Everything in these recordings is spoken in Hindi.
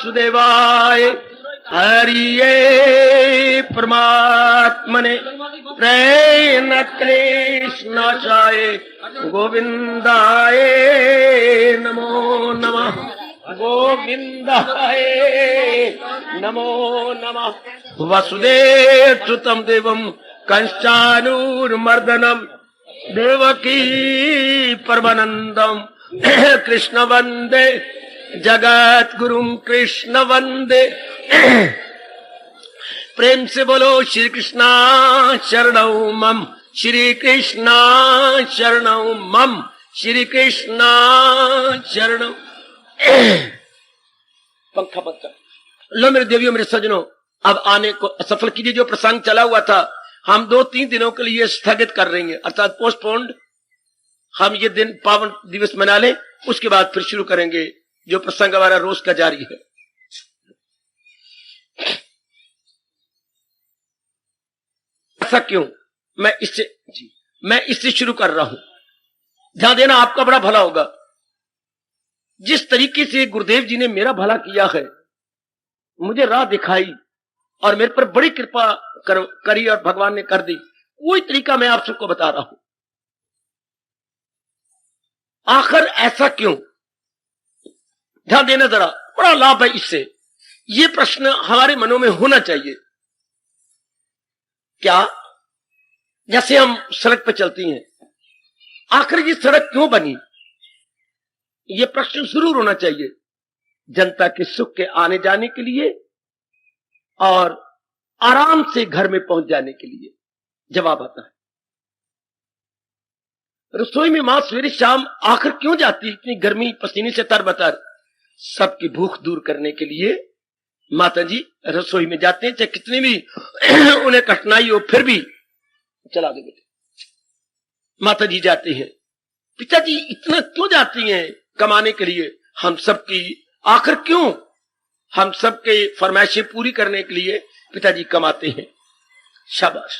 वासुदेवाय हरिये परमात्मने प्रेम कृष्णाय गोविंदाय नमो नमः गोविंदाय नमो नमः वसुदेव सुतम देवम कंसानुर्मर्दनम देवकी परमानंदम कृष्ण वंदे जगत गुरुम कृष्ण वंदे। प्रेम से बोलो श्री कृष्णा शरणौ मम, श्री कृष्णा शरणौ मम, श्री कृष्णा शरणौ। पंखा बंद कर लो मेरे देवियों मेरे सज्जनों, अब आने को सफल कीजिए। जो प्रसंग चला हुआ था हम 2-3 दिनों के लिए स्थगित कर रहे हैं, अर्थात पोस्टपोन्ड। हम ये दिन पावन दिवस मना लें, उसके बाद फिर शुरू करेंगे जो प्रसंग हमारा रोज का जारी है। ऐसा क्यों? मैं इससे शुरू कर रहा हूं, ध्यान देना, आपका बड़ा भला होगा। जिस तरीके से गुरुदेव जी ने मेरा भला किया है, मुझे राह दिखाई और मेरे पर बड़ी कृपा करी और भगवान ने कर दी, वही तरीका मैं आप सबको बता रहा हूं। आखिर ऐसा क्यों? ध्यान देना जरा, बड़ा लाभ है इससे। ये प्रश्न हमारे मनों में होना चाहिए। क्या? जैसे हम सड़क पर चलती हैं, आखिर ये सड़क क्यों बनी? ये प्रश्न जरूर होना चाहिए। जनता के सुख के आने जाने के लिए और आराम से घर में पहुंच जाने के लिए। जवाब आता है, रसोई में मां सवेरे शाम आखिर क्यों जाती? इतनी गर्मी, पसीने से तरबतर। सबकी भूख दूर करने के लिए माता जी रसोई में जाते हैं, चाहे कितनी भी उन्हें कठिनाई हो, फिर भी चला दे बेटे, माता जी जाते हैं। पिताजी इतना क्यों जाती हैं कमाने के लिए? हम सबकी आखिर क्यों, हम सबके फरमाइशें पूरी करने के लिए पिताजी कमाते हैं। शाबाश।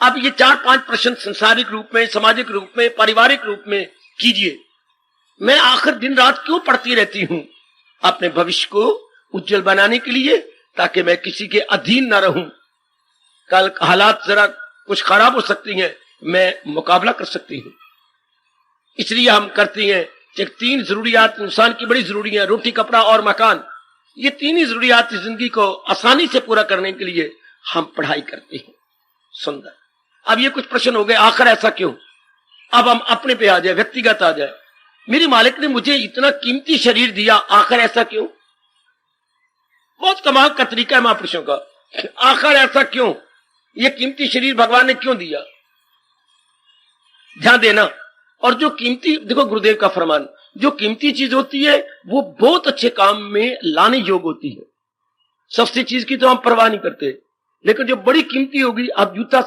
अब ये 4-5 प्रश्न संसारिक रूप में, सामाजिक रूप में, पारिवारिक रूप में कीजिए। मैं आखिर दिन रात क्यों पढ़ती रहती हूं? अपने भविष्य को उज्जवल बनाने के लिए, ताकि मैं किसी के अधीन न रहूं। कल हालात जरा कुछ खराब हो सकती हैं, मैं मुकाबला कर सकती हूं। इसलिए हम करती हैं। 3 जरूरियात इंसान की बड़ी जरूरी है, रोटी, कपड़ा और मकान। ये 3 ही जरूरियात जिंदगी को आसानी से पूरा करने के लिए हम पढ़ाई करते हैं। सुंदर। अब ये कुछ प्रश्न हो गए, आखिर ऐसा क्यों? अब हम अपने पे आ जाए, व्यक्तिगत आ जाए। मेरे मालिक ने मुझे इतना कीमती शरीर दिया, आखिर ऐसा क्यों? बहुत कमाल का तरीका है महापुरुषों का। आखिर ऐसा क्यों? ये कीमती शरीर भगवान ने क्यों दिया? ध्यान देना। और जो कीमती, देखो गुरुदेव का फरमान, जो कीमती चीज होती है वो बहुत अच्छे काम में लाने योग्य होती है। सस्ती चीज की तो हम परवाह नहीं करते, लेकिन जो बड़ी कीमती होगी, अब जूता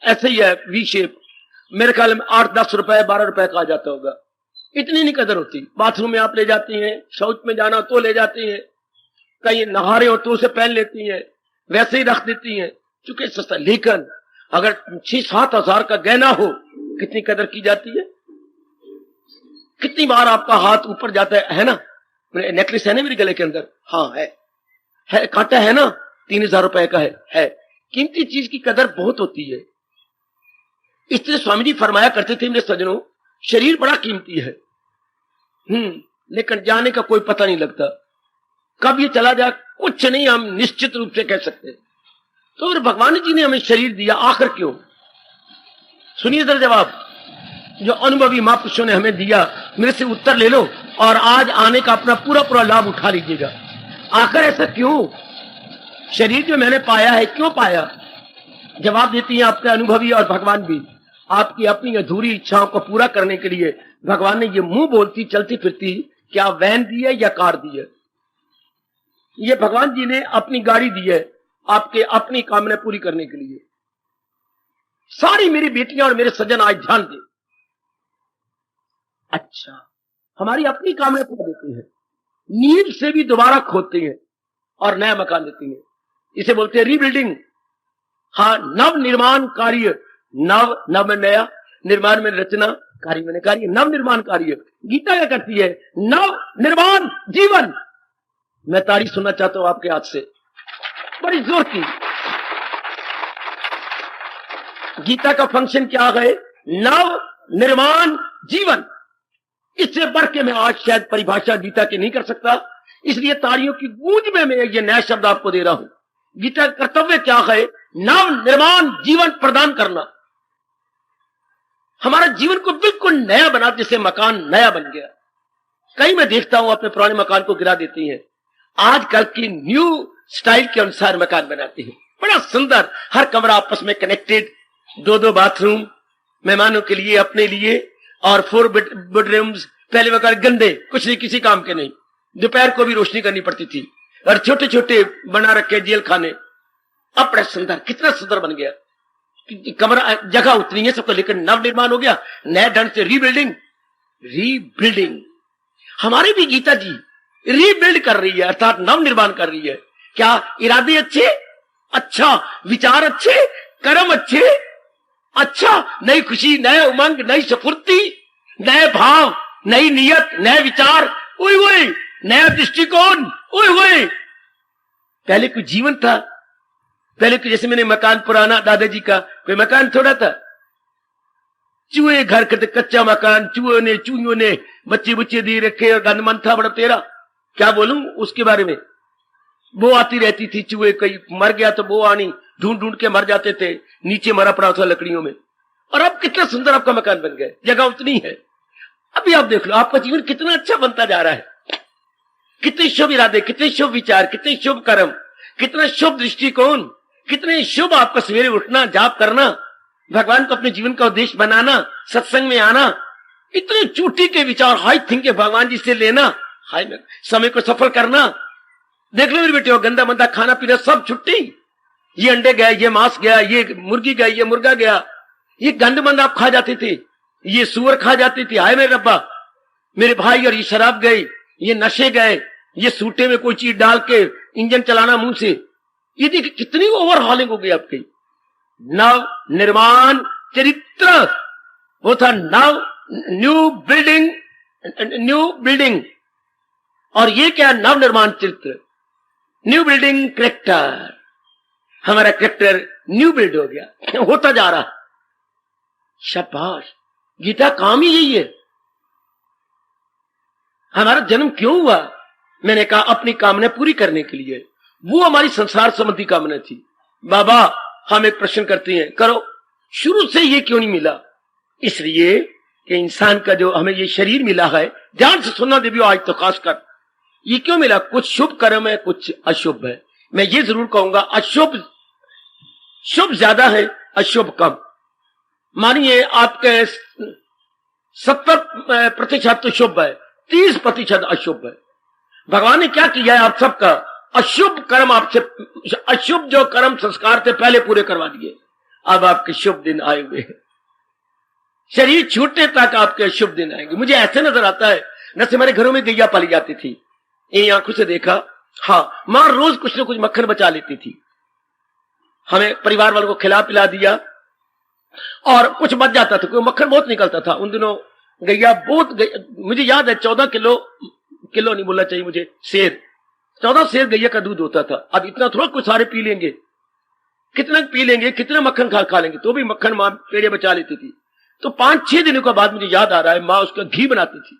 ऐसे ही है, वी शेप, मेरे ख्याल में 8-10 रुपए 12 रुपए का आ जाता होगा। इतनी नहीं कदर होती। बाथरूम में आप ले जाती हैं, शौच में जाना तो ले जाती हैं, कहीं नहा रहे हो तो उसे पहन लेती हैं, वैसे ही रख देती हैं चूंकि सस्ता। लेकिन अगर 6-7 हजार का गहना हो, कितनी कदर की जाती है। कितनी बार आपका हाथ ऊपर जाता है ना? नेकलेस है ना मेरे गले के अंदर? हाँ है। कांटा है ना? 3000 रुपए का है। कीमती चीज की कदर बहुत होती है। इसलिए स्वामी जी फरमाया करते थे, मेरे सज्जनों, शरीर बड़ा कीमती है, लेकिन जाने का कोई पता नहीं लगता, कब ये चला जाए कुछ नहीं हम निश्चित रूप से कह सकते। तो फिर भगवान जी ने हमें शरीर दिया, आखिर क्यों? सुनिए जरा जवाब, जो अनुभवी महापुरुषों ने हमें दिया। मेरे से उत्तर ले लो और आज आने का अपना पूरा लाभ उठा लीजिएगा। आखिर ऐसा क्यों? शरीर जो मैंने पाया है, क्यों पाया? जवाब देती हैं आपके अनुभवी और भगवान भी। आपकी अपनी अधूरी इच्छाओं को पूरा करने के लिए भगवान ने ये मुंह बोलती चलती फिरती क्या वैन दी है या कार दी है? ये भगवान जी ने अपनी गाड़ी दी है आपके अपनी कामना पूरी करने के लिए। सारी मेरी बेटियां और मेरे सज्जन आज ध्यान दें। अच्छा, हमारी अपनी कामना पूरी देती है, नींव से भी दोबारा खोदती है और नया मकान देती है। इसे बोलते हैं रीबिल्डिंग। हाँ, नव निर्माण कार्य, नव में नया, निर्माण में रचना, कार्य में कार्य, नव निर्माण कार्य। गीता क्या करती है? नव निर्माण जीवन। मैं ताड़ी सुनना चाहता हूं आपके हाथ से, बड़ी जोर की। गीता का फंक्शन क्या है? नव निर्माण जीवन। इससे बढ़ के मैं आज शायद परिभाषा गीता की नहीं कर सकता, इसलिए तालियों की गूंज में मैं ये नया शब्द आपको दे रहा हूं। गीता का कर्तव्य क्या है? नव निर्माण जीवन प्रदान करना, हमारा जीवन को बिल्कुल नया बना, जैसे मकान नया बन गया। कई मैं देखता हूं अपने पुराने मकान को गिरा देती हैं, आजकल की न्यू स्टाइल के अनुसार मकान बनाते हैं, बड़ा सुंदर, हर कमरा आपस में कनेक्टेड, 2-2 बाथरूम मेहमानों के लिए, अपने लिए, और 4 बेडरूम्स। पहले मकान गंदे, कुछ नहीं, किसी काम के नहीं, दोपहर को भी रोशनी करनी पड़ती थी, और छोटे छोटे बना रखे जेल खाने। अब बड़ा सुंदर, कितना सुंदर बन गया, कमरा जगह उतनी है सबको, लेकिन नव निर्माण हो गया, नए ढंग से रीबिल्डिंग। हमारी भी गीता जी रीबिल्ड कर रही है, अर्थात नव निर्माण कर रही है। क्या इरादे अच्छे, अच्छा विचार अच्छे, कर्म अच्छे, अच्छा, नई खुशी, नए उमंग, नई स्फूर्ति, नए भाव, नई नियत, नए विचार, ओए ओए, नया दृष्टिकोण, ओए ओए। पहले कोई जीवन था, पहले तो जैसे मैंने मकान पुराना दादाजी का, कोई मकान थोड़ा था, चूहे घर के, कच्चा मकान, चूहियों ने बच्चे बुच्चे दे रखे, और गंदमन था बड़ा तेरा, क्या बोलूं उसके बारे में। बो आती रहती थी, चूहे कहीं मर गया तो बो आनी, ढूंढ ढूंढ के मर जाते थे, नीचे मरा पड़ा था लकड़ियों में। और अब कितना सुंदर आपका मकान बन गया, जगह उतनी है। अभी आप देख लो आपका जीवन कितना अच्छा बनता जा रहा है, कितने शुभ इरादे, कितने शुभ विचार, कितने शुभ कर्म, कितना शुभ दृष्टिकोण, कितने शुभ आपका सवेरे उठना, जाप करना, भगवान को अपने जीवन का उद्देश्य बनाना, सत्संग में आना, इतने चोटी के विचार, हाई थिंक भगवान जी से लेना, हाई समय को सफल करना। देख लो मेरे बेटे, गंदा मंदा खाना पीना सब छुट्टी, ये अंडे गए, ये मांस गया, ये मुर्गी गई, ये मुर्गा गया, ये गंद मंद आप खा जाते थे, ये सुअर खा जाती थी, हाय मेरे रब्बा मेरे भाई, और ये शराब गई, ये नशे गए, ये सूटे में कोई चीज डाल के इंजन चलाना मुंह से, ये देखिए कितनी ओवरहॉलिंग हो गई आपकी। नव निर्माण चरित्र, वो था नव न्यू बिल्डिंग। और ये क्या? नव निर्माण चरित्र, न्यू बिल्डिंग कैरेक्टर। हमारा कैरेक्टर न्यू बिल्ड हो गया, होता जा रहा। शाबाश, गीता काम ही यही है। हमारा जन्म क्यों हुआ? मैंने कहा अपनी कामना पूरी करने के लिए, वो हमारी संसार संबंधी कामना थी। बाबा हम एक प्रश्न करते हैं, करो, शुरू से ये क्यों नहीं मिला? इसलिए कि इंसान का जो हमें ये शरीर मिला है, ध्यान से सुनना देवियों आज तो खासकर, ये क्यों मिला? कुछ शुभ कर्म है, कुछ अशुभ है। मैं ये जरूर कहूंगा अशुभ, शुभ ज्यादा है, अशुभ कम। मानिए आपके 70% तो शुभ है, 30% अशुभ है। भगवान ने क्या किया है आप सबका? अशुभ कर्म आपसे, अशुभ जो कर्म संस्कार थे पहले पूरे करवा दिए। अब आपके शुभ दिन आए हुए हैं, शरीर छूटने तक आपके शुभ दिन आएंगे। मुझे ऐसे नजर आता है, जैसे हमारे घरों में गैया पाली जाती थी, इन आंखों से देखा, हाँ मां रोज कुछ न कुछ मक्खन बचा लेती थी, हमें परिवार वालों को खिला पिला दिया, और कुछ बच जाता था, कोई मक्खन बहुत निकलता था उन दिनों। गैया बहुत, मुझे याद है 14 किलो नहीं बोलना चाहिए मुझे, शेर, 14 शेर गैया का दूध होता था। अब इतना थोड़ा कुछ सारे पी लेंगे, कितना पी लेंगे, कितना मक्खन खा लेंगे, तो भी मक्खन मां पेड़े बचा लेती थी। तो 5-6 दिनों के बाद मुझे याद आ रहा है, मां उसका घी बनाती थी,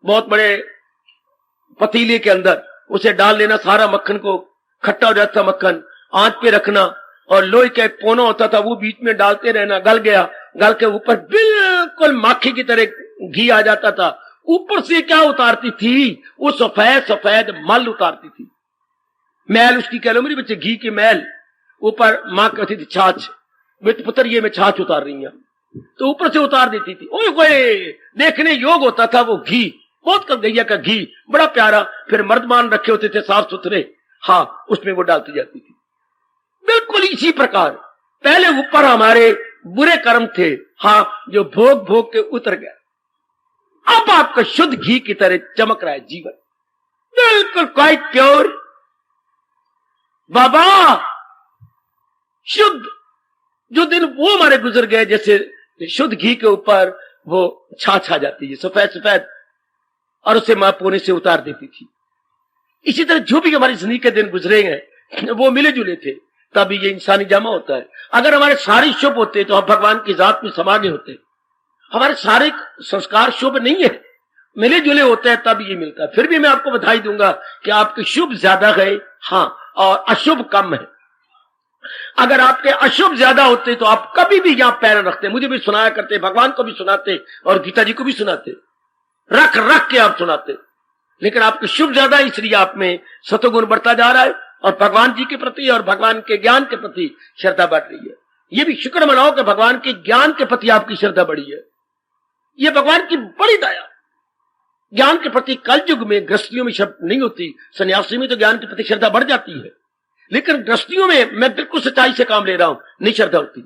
बहुत बड़े पतीले के अंदर उसे डाल लेना, सारा मक्खन को, खट्टा हो जाता मक्खन, आंच पे रखना, और लोहे का एक पोना होता था, वो बीच में डालते रहना, गल गया, गल के ऊपर बिल्कुल माखी की तरह घी आ जाता था। ऊपर से क्या उतारती थी? वो सफेद मल उतारती थी, मैल उसकी, कह लो मेरे बच्चे, घी की मैल। ऊपर मां कहती थी छाछ, बेटे पुत्र ये मैं छाछ उतार रही हूं, तो ऊपर से उतार देती थी। ओए देखने योग होता था वो घी, बहुत कम गैया का घी, बड़ा प्यारा। फिर मर्दमान रखे होते थे साफ सुथरे, हाँ उसमें वो डालती जाती थी। बिल्कुल इसी प्रकार पहले ऊपर हमारे बुरे कर्म थे, हाँ, जो भोग के उतर गया। अब आपका शुद्ध घी की तरह चमक रहा है जीवन, बिल्कुल क्वाइट प्योर। बाबा शुद्ध जो दिन वो हमारे गुजर गए, जैसे शुद्ध घी के ऊपर वो छाछ आ जाती है सफेद, और उसे मां पोने से उतार देती थी। इसी तरह जो भी हमारी जिंदगी के दिन गुजरे हैं वो मिले जुले थे, तभी ये इंसानी जमा होता है। अगर हमारे सारे शुभ होते तो हम भगवान की जात में समा गए होते। हमारे सारे संस्कार शुभ नहीं है, मिले जुले होते हैं तब ये मिलता है। फिर भी मैं आपको बधाई दूंगा कि आपके शुभ ज्यादा है, हाँ, और अशुभ कम है। अगर आपके अशुभ ज्यादा होते तो आप कभी भी यहां पैर रखते, मुझे भी सुनाया करते, भगवान को भी सुनाते और गीता जी को भी सुनाते, रख रख के आप सुनाते। लेकिन आपके शुभ ज्यादा, इसलिए आप में सतोगुण बढ़ता जा रहा है और भगवान जी के प्रति और भगवान के ज्ञान के प्रति श्रद्धा बढ़ रही है। ये भी शुक्र मनाओ कि भगवान के ज्ञान के प्रति आपकी श्रद्धा बढ़ी है। ये भगवान की बड़ी दया। ज्ञान के प्रति कल युग में गृहस्थियों में श्रद्धा नहीं होती, सन्यासी में तो ज्ञान के प्रति श्रद्धा बढ़ जाती है, लेकिन गृहस्थियों में, मैं बिल्कुल सच्चाई से काम ले रहा हूं, नहीं श्रद्धा होती।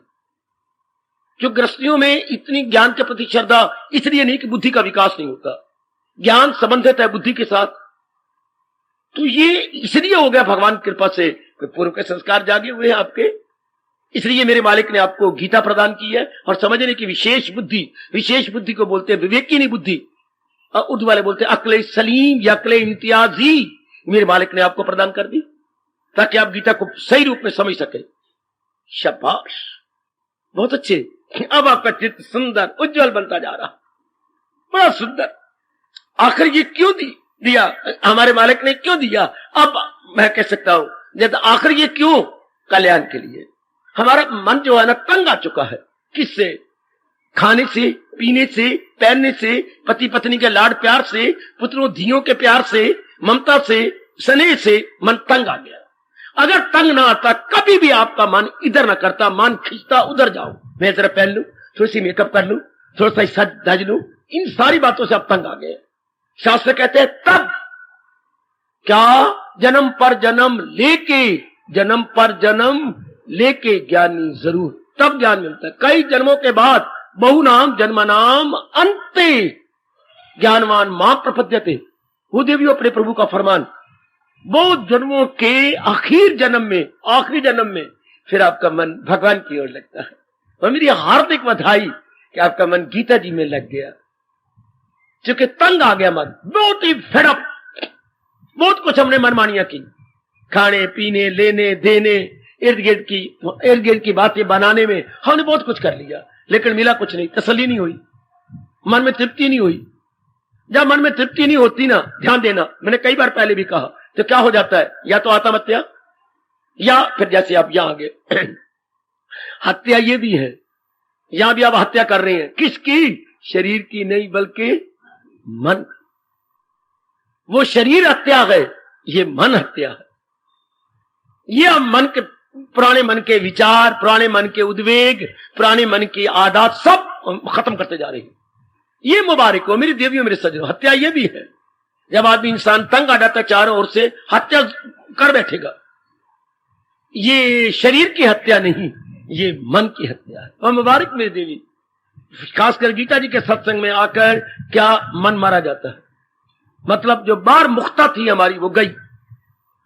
क्यों गृहस्थियों में इतनी ज्ञान के प्रति श्रद्धा इसलिए नहीं कि बुद्धि का विकास नहीं होता, ज्ञान संबंधित है बुद्धि के साथ। तो ये इसलिए हो गया भगवान की कृपा से पूर्व के संस्कार जागे हुए हैं आपके, इसलिए मेरे मालिक ने आपको गीता प्रदान की है और समझने की विशेष बुद्धि को बोलते हैं विवेकीनी बुद्धि, और उर्दू वाले बोलते हैं अक्ले सलीम या अक्ले इम्तियाजी, मेरे मालिक ने आपको प्रदान कर दी ताकि आप गीता को सही रूप में समझ सके। शाबाश, बहुत अच्छे। अब आपका चित्त सुंदर उज्जवल बनता जा रहा, बड़ा सुंदर। आखिर ये क्यों दिया हमारे मालिक ने, क्यों दिया? अब मैं कह सकता हूं जब आखिर ये क्यों, कल्याण के लिए। हमारा मन जो है ना तंग आ चुका है, किससे? खाने से, पीने से, पहनने से, पति पत्नी के लाड प्यार से, पुत्रों धियों के प्यार से, ममता से, स्नेह से मन तंग आ गया। अगर तंग ना आता, कभी भी आपका मन इधर ना करता, मन खींचता उधर जाओ, मैं जरा पहन लूं, थोड़ी सी मेकअप कर लूं, थोड़ा सा सज धज लूं, इन सारी बातों से आप तंग आ गए। शास्त्र कहते हैं तब क्या, जन्म पर जन्म लेके ज्ञानी जरूर, तब ज्ञान मिलता है। कई जन्मों के बाद बहु नाम जन्म नाम अंते ज्ञानवान मां प्रपद्यते, वो देवियों अपने प्रभु का फरमान, बहुत जन्मों के आखिरी जन्म में फिर आपका मन भगवान की ओर लगता है। और मेरी हार्दिक बधाई कि आपका मन गीता जी में लग गया, क्योंकि तंग आ गया मन, बहुत ही फेडअप, बहुत कुछ हमने मनमानियां की, खाने पीने लेने देने, इर्द गिर्द की बातें बनाने में हमने बहुत कुछ कर लिया, लेकिन मिला कुछ नहीं, तसल्ली नहीं हुई, मन में तृप्ति नहीं हुई। जब मन में तृप्ति नहीं होती ना, ध्यान देना, मैंने कई बार पहले भी कहा, तो क्या हो जाता है, या तो आत्महत्या या फिर जैसे आप यहां आगे हत्या। ये भी है, यहां भी आप हत्या कर रहे हैं, किसकी? शरीर की नहीं बल्कि मन। वो शरीर हत्या है, ये मन हत्या है। ये अब मन के, पुराने मन के विचार, पुराने मन के उद्वेग, पुराने मन की आदत सब खत्म करते जा रहे हैं। ये मुबारक हो मेरी देवियों मेरे सज्जनों। हत्या ये भी है, जब आदमी इंसान तंग आ जाता है चारों ओर से, हत्या कर बैठेगा। ये शरीर की हत्या नहीं, ये मन की हत्या है। और मुबारक मेरी देवी, खासकर गीता जी के सत्संग में आकर क्या मन मारा जाता है, मतलब जो बार मुक्ता थी हमारी वो गई।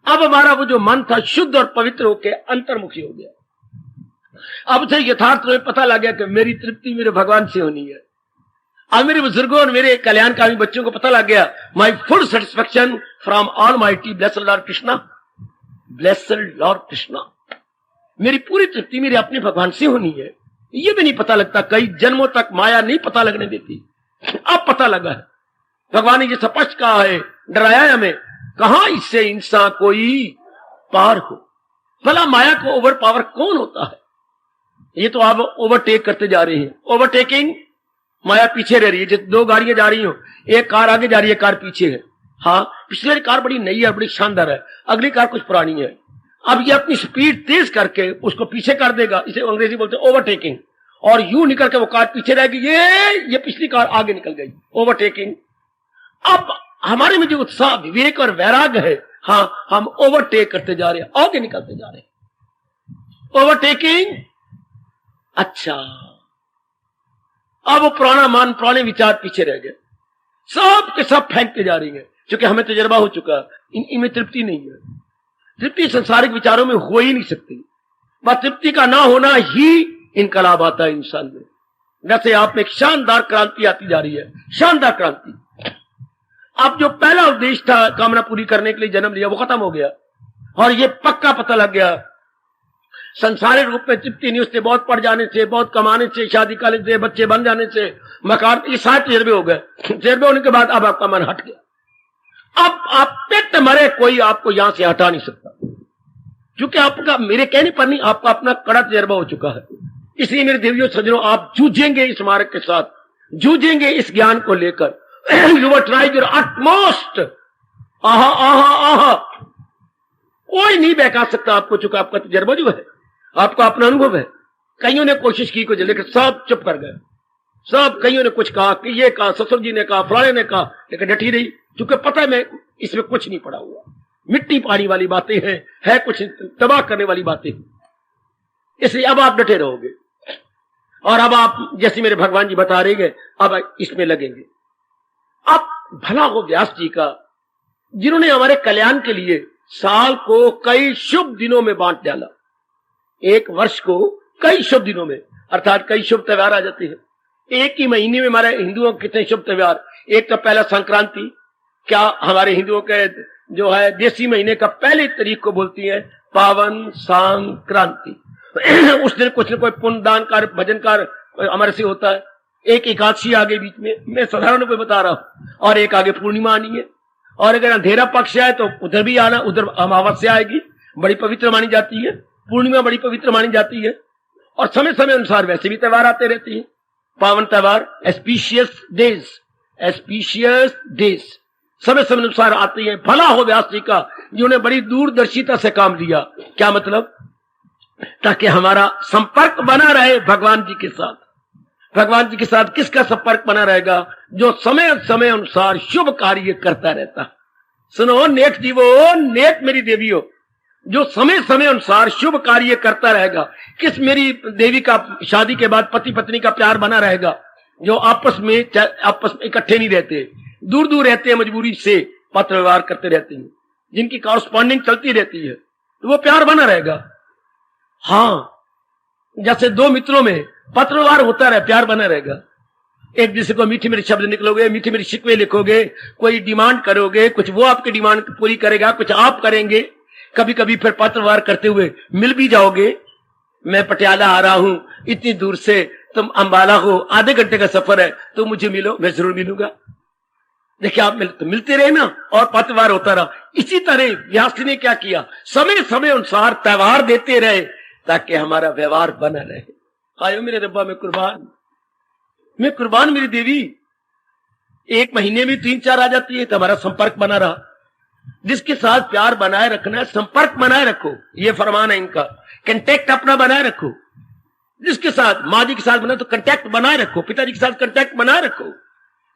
अब हमारा वो जो मन था शुद्ध और पवित्र होकर अंतर्मुखी हो गया। अब से यथार्थ में पता लग गया कि मेरी तृप्ति मेरे भगवान से होनी है। अब मेरे बुजुर्गों और मेरे कल्याणकारी बच्चों को पता लग गया, my full satisfaction from almighty blessed Lord Krishna, blessed Lord Krishna, मेरी पूरी तृप्ति मेरे अपने भगवान से होनी है। ये भी नहीं पता लगता, कई जन्मों तक माया नहीं पता लगने देती, अब पता लगा है। भगवान ने ये स्पष्ट कहा है, डराया है हमें, कहां इससे इंसान कोई पार हो। भला माया को ओवर पावर कौन होता है? ये तो आप ओवरटेक करते जा रहे हैं, ओवरटेकिंग, माया पीछे रह रही है। जैसे दो गाड़ियां जा रही हो, एक कार आगे जा रही है, कार पीछे है। हाँ, पिछले कार बड़ी नई है, बड़ी शानदार है, अगली कार कुछ पुरानी है। अब ये अपनी स्पीड तेज करके उसको पीछे कर देगा, इसे अंग्रेजी बोलते हैं ओवरटेकिंग, और यूं निकल के वो कार पीछे रहेगी, ये पिछली कार आगे निकल गई, ओवरटेकिंग। अब हमारे में जो उत्साह, विवेक और वैराग्य है, हाँ, हम ओवरटेक करते जा रहे हैं, आगे निकलते जा रहे हैं, ओवरटेकिंग। अच्छा, अब वो पुराना मान, पुराने विचार पीछे रह गए, सब के सब फेंकते जा रही है, क्योंकि हमें तजर्बा हो चुका, इनमें तृप्ति नहीं है। तृप्ति संसारिक विचारों में हो ही नहीं सकती, बस तृप्ति का ना होना ही इनकलाब आता है इंसान में। जैसे आप में एक शानदार क्रांति आती जा रही है, शानदार क्रांति। अब जो पहला उद्देश्य था कामना पूरी करने के लिए जन्म लिया वो खत्म हो गया, और ये पक्का पता लग गया संसारिक रूप में तृप्ति नहीं उससे, बहुत पढ़ जाने से, बहुत कमाने से, शादी करने से, बच्चे बन जाने से, मकान, ये सारे तजर्बे हो गए। तजर्बे होने के बाद अब आपका मन हट गया। अब आप पेट मरे, कोई आपको यहां से हटा नहीं सकता, क्योंकि आपका, मेरे कहने पर नहीं, आपका अपना कड़ा तजर्बा हो चुका है। इसलिए मेरे देवियों सज्जनों, आप जूझेंगे इस मार्ग के साथ, जूझेंगे इस ज्ञान को लेकर। You will try your utmost. आहा आहा आहा, कोई नहीं बहका सकता आपको, चुका आपका तजर्बा जो है, आपका अपना अनुभव है। कईयों ने कोशिश की कुछ, लेकिन सब चुप कर गए। सब, कईयों ने कुछ कहा कि ये कहा, ससुर जी ने कहा, फलाने ने कहा, लेकिन डटी रही, क्योंकि पता है मैं इसमें कुछ नहीं पड़ा हुआ, मिट्टी पानी वाली बातें हैं, है कुछ तबाह करने वाली बातें। इसलिए अब आप डटे रहोगे, और अब आप, जैसे मेरे भगवान जी बता रहे हैं, अब इसमें लगेंगे। अब भला हो व्यास जी का, जिन्होंने हमारे कल्याण के लिए साल को कई शुभ दिनों में बांट डाला। एक वर्ष को कई शुभ दिनों में, अर्थात कई शुभ त्योहार आ जाते हैं एक ही महीने में। हमारे हिंदुओं के कितने शुभ त्योहार, एक तो पहला संक्रांति, क्या हमारे हिंदुओं के जो है देसी महीने का पहली तारीख को बोलती है पावन संक्रांति। उस दिन कुछ न कोई पुण्य दान कार्य, भजन कार्य हमारे से होता है। एक एकादशी आगे बीच में, मैं साधारण पे बता रहा हूं, और एक आगे पूर्णिमा आनी है, और अगर अंधेरा पक्ष है तो उधर भी आना, उधर अमावस्या आएगी, बड़ी पवित्र मानी जाती है, पूर्णिमा बड़ी पवित्र मानी जाती है, और समय समय अनुसार वैसे भी त्योहार आते रहते हैं, पावन त्योहार, एस्पीशियस डेज, एस्पीशियस डेज समय समय अनुसार आते हैं। भला हो व्यास जी का, जिन्होंने बड़ी दूरदर्शिता से काम लिया। क्या मतलब? ताकि हमारा संपर्क बना रहे भगवान जी के साथ। भगवान जी के साथ किसका संपर्क बना रहेगा? जो समय समय अनुसार शुभ कार्य करता रहता। सुनो नेक जीवो, नेक मेरी देवियों, जो समय समय अनुसार शुभ कार्य करता रहेगा। किस मेरी देवी का शादी के बाद पति पत्नी का प्यार बना रहेगा? जो आपस में इकट्ठे नहीं रहते, दूर दूर रहते हैं, मजबूरी से पत्र व्यवहार करते रहते हैं, जिनकी कॉरस्पॉन्डिंग चलती रहती है, तो वो प्यार बना रहेगा। हाँ, जैसे दो मित्रों में पत्र व्यवहार होता रहे, प्यार बना रहेगा। एक दूसरे को मीठी मीठी शब्द निकलोगे, मीठी मीठी शिकवे लिखोगे, कोई डिमांड करोगे, कुछ वो आपकी डिमांड पूरी करेगा, कुछ आप करेंगे। कभी कभी फिर पत्र व्यवहार करते हुए मिल भी जाओगे। मैं पटियाला आ रहा हूं इतनी दूर से, तुम अंबाला हो, आधे घंटे का सफर है, तो मुझे मिलो, मैं जरूर मिलूंगा। देखिए आप मिलते रहे ना, और पत्र व्यवहार होता रहा। इसी तरह व्यास ने क्या किया, समय समय अनुसार त्योहार देते रहे, ताकि हमारा व्यवहार बना रहे। आयो मेरे रब्बा, मैं कुर्बान मेरी देवी। एक महीने में 3-4 आ जाती है, तो हमारा संपर्क बना रहा। जिसके साथ प्यार बनाए रखना है, संपर्क बनाए रखो, ये फरमान है इनका। कंटेक्ट अपना बनाए रखो। जिसके साथ, माँ जी के साथ बना तो कंटेक्ट बनाए रखो, पिताजी के साथ कंटेक्ट बनाए रखो।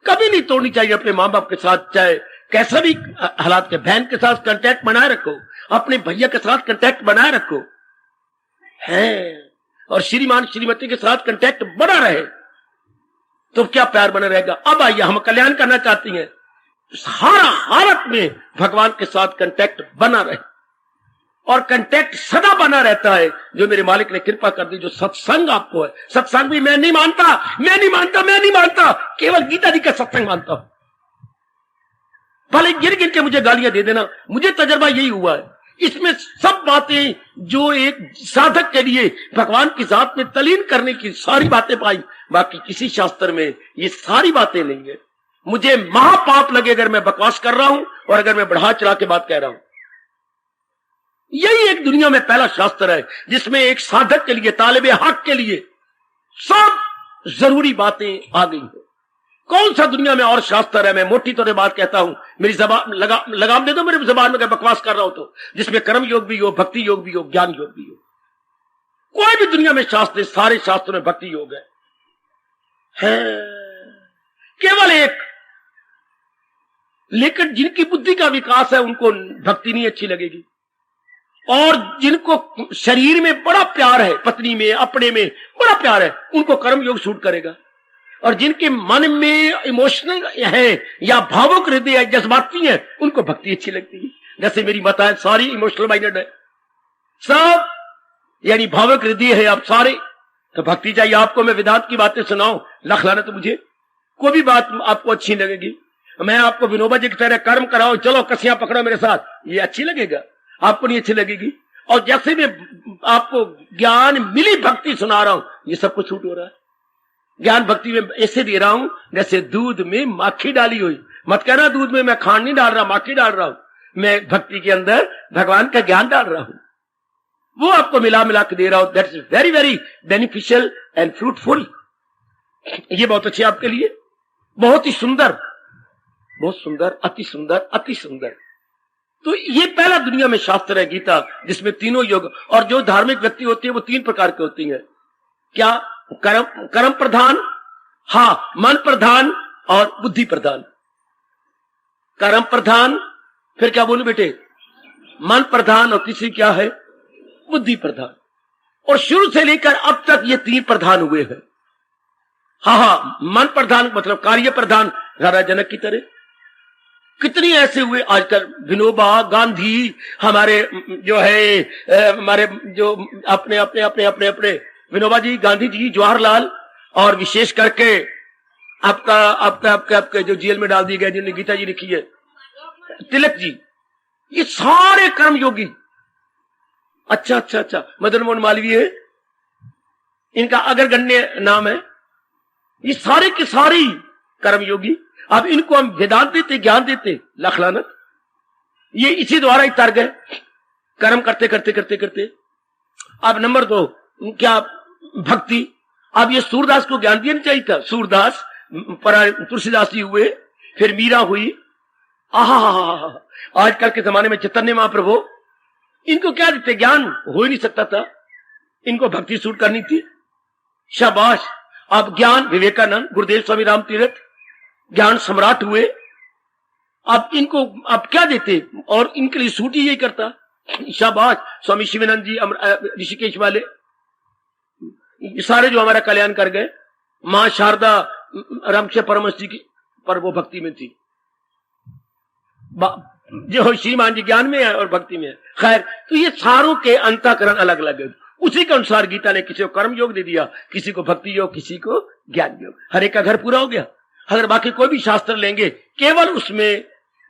कभी नहीं तोड़नी चाहिए अपने माँ बाप के साथ, चाहे कैसा भी हालात के। बहन के साथ कंटेक्ट बनाए रखो, अपने भैया के साथ कंटेक्ट बनाए रखो है, और श्रीमान श्रीमती के साथ कंटेक्ट बना रहे, तो क्या प्यार बना रहेगा। अब आइए, हम कल्याण करना चाहती हैं, हर हालत में भगवान के साथ कंटेक्ट बना रहे, और कंटेक्ट सदा बना रहता है। जो मेरे मालिक ने कृपा कर दी, जो सत्संग आपको है। सत्संग भी मैं नहीं मानता, केवल गीता जी का सत्संग मानता हूं। भले गिर गिर के मुझे गालियां दे देना, मुझे तजर्बा यही हुआ है। इसमें सब बातें जो एक साधक के लिए भगवान की जात में तलीन करने की सारी बातें पाई, बाकी किसी शास्त्र में ये सारी बातें नहीं है। मुझे महापाप लगे अगर मैं बकवास कर रहा हूं, और अगर मैं बढ़ा चढ़ा के बात कह रहा हूं। यही एक दुनिया में पहला शास्त्र है जिसमें एक साधक के लिए, तालिबे हक के लिए सब जरूरी बातें आ गई है। कौन सा दुनिया में और शास्त्र है? मैं मोटी तौर बात कहता हूं, मेरी जबान लगाम दे दो मेरी जबान में, अगर बकवास कर रहा हूं तो, जिसमें कर्म योग भी हो, भक्ति योग भी हो, ज्ञान योग भी हो। कोई भी दुनिया में शास्त्र, सारे शास्त्रों में भक्ति योग है। केवल एक, लेकिन जिनकी बुद्धि का विकास है उनको भक्ति नहीं अच्छी लगेगी, और जिनको शरीर में बड़ा प्यार है, पत्नी में, अपने में बड़ा प्यार है, उनको कर्म योग सूट करेगा। और जिनके मन में इमोशनल है या भावुक हृदय है, जज्बाती है, उनको भक्ति अच्छी लगती है। जैसे मेरी माताएं सारी इमोशनल माइंडेड है, सब यानी भावुक हृदय है आप सारे, तो भक्ति चाहिए आपको। मैं वेदांत की बातें सुनाऊं, लख लाना तो मुझे कोई भी बात आपको अच्छी लगेगी। मैं आपको विनोबा जी की तरह कर्म कराओ, चलो कसियां पकड़ो मेरे साथ, ये अच्छी लगेगा? आपको नहीं अच्छी लगेगी। और जैसे मैं आपको ज्ञान मिली भक्ति सुना रहा हूं, ये सब कुछ छूट हो रहा है। ज्ञान भक्ति में ऐसे दे रहा हूं जैसे दूध में माखी डाली हुई। मत कहना दूध में मैं खांड नहीं डाल रहा, माखी डाल रहा हूं। मैं भक्ति के अंदर भगवान का ज्ञान डाल रहा हूं, वो आपको मिला मिला के दे रहा हूं। That's very very beneficial and fruitful. ये बहुत अच्छे आपके लिए, बहुत ही सुंदर, बहुत सुंदर, अति सुंदर, अति सुंदर। तो ये पहला दुनिया में शास्त्र है गीता, जिसमें तीनों योग। और जो धार्मिक व्यक्ति होती है वो तीन प्रकार की होती है। क्या? कर्म प्रधान, हाँ, मन प्रधान और बुद्धि प्रधान। कर्म प्रधान, फिर क्या बोलूं बेटे? मन प्रधान, और तीसरी क्या है? बुद्धि प्रधान। और शुरू से लेकर अब तक ये तीन प्रधान हुए हैं। हाँ, मन प्रधान मतलब कार्य प्रधान, राजा जनक की तरह। कितनी ऐसे हुए आजकल, विनोबा, गांधी, हमारे जो है हमारे जो अपने अपने अपने अपने अपने विनोबा जी, गांधी जी, जवाहरलाल, और विशेष करके आपका आपका आपके आपके जो जेल में डाल दिए गए, जिन्होंने गीता जी लिखी है, तिलक जी, ये सारे कर्म योगी। अच्छा अच्छा अच्छा, मदन मोहन मालवीय है, इनका अग्रगण्य नाम है। ये सारे के सारे कर्म योगी। अब इनको हम वेदांत देते, ज्ञान देते, लाख लानत। ये इसी द्वारा ही तर गए, कर्म करते करते करते करते। अब नंबर 2 क्या? भक्ति। अब ये सूरदास को ज्ञान दिया नहीं चाहिए था? सूरदास, तुलसीदास जी हुए, फिर मीरा हुई। आजकल के जमाने में चैतन्य महाप्रभु, इनको क्या देते? ज्ञान हो ही नहीं सकता था, इनको भक्ति सूट करनी थी। शाबाश। अब ज्ञान विवेकानंद, गुरुदेव स्वामी राम तीर्थ, ज्ञान सम्राट हुए। अब इनको अब क्या देते? और इनके लिए सूट ही यही करता। शाबाश। स्वामी शिवानंद जी, ऋषिकेश वाले, ये सारे जो हमारा कल्याण कर गए। मां शारदा रामकृष्ण परमहंस जी की, पर वो भक्ति में थी। जो श्रीमान जी ज्ञान में है और भक्ति में है। खैर, तो ये सारों के अंतःकरण अलग अलग है। उसी के अनुसार गीता ने किसी को कर्म योग दे दिया, किसी को भक्ति योग, किसी को ज्ञान योग। हर एक का घर पूरा हो गया। अगर बाकी कोई भी शास्त्र लेंगे, केवल उसमें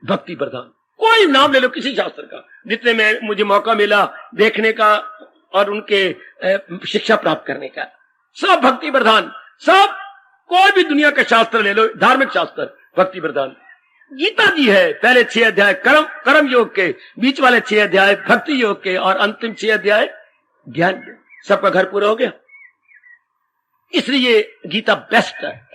भक्ति प्रधान। कोई नाम ले लो किसी शास्त्र का, जितने में मुझे मौका मिला देखने का और उनके शिक्षा प्राप्त करने का, सब भक्ति प्रधान। सब, कोई भी दुनिया का शास्त्र ले लो, धार्मिक शास्त्र, भक्ति प्रधान। गीता जी है, पहले 6 अध्याय कर्म योग के, बीच वाले 6 अध्याय भक्ति योग के, और अंतिम 6 अध्याय ज्ञान योग। सबका घर पूरा हो गया। इसलिए गीता बेस्ट है।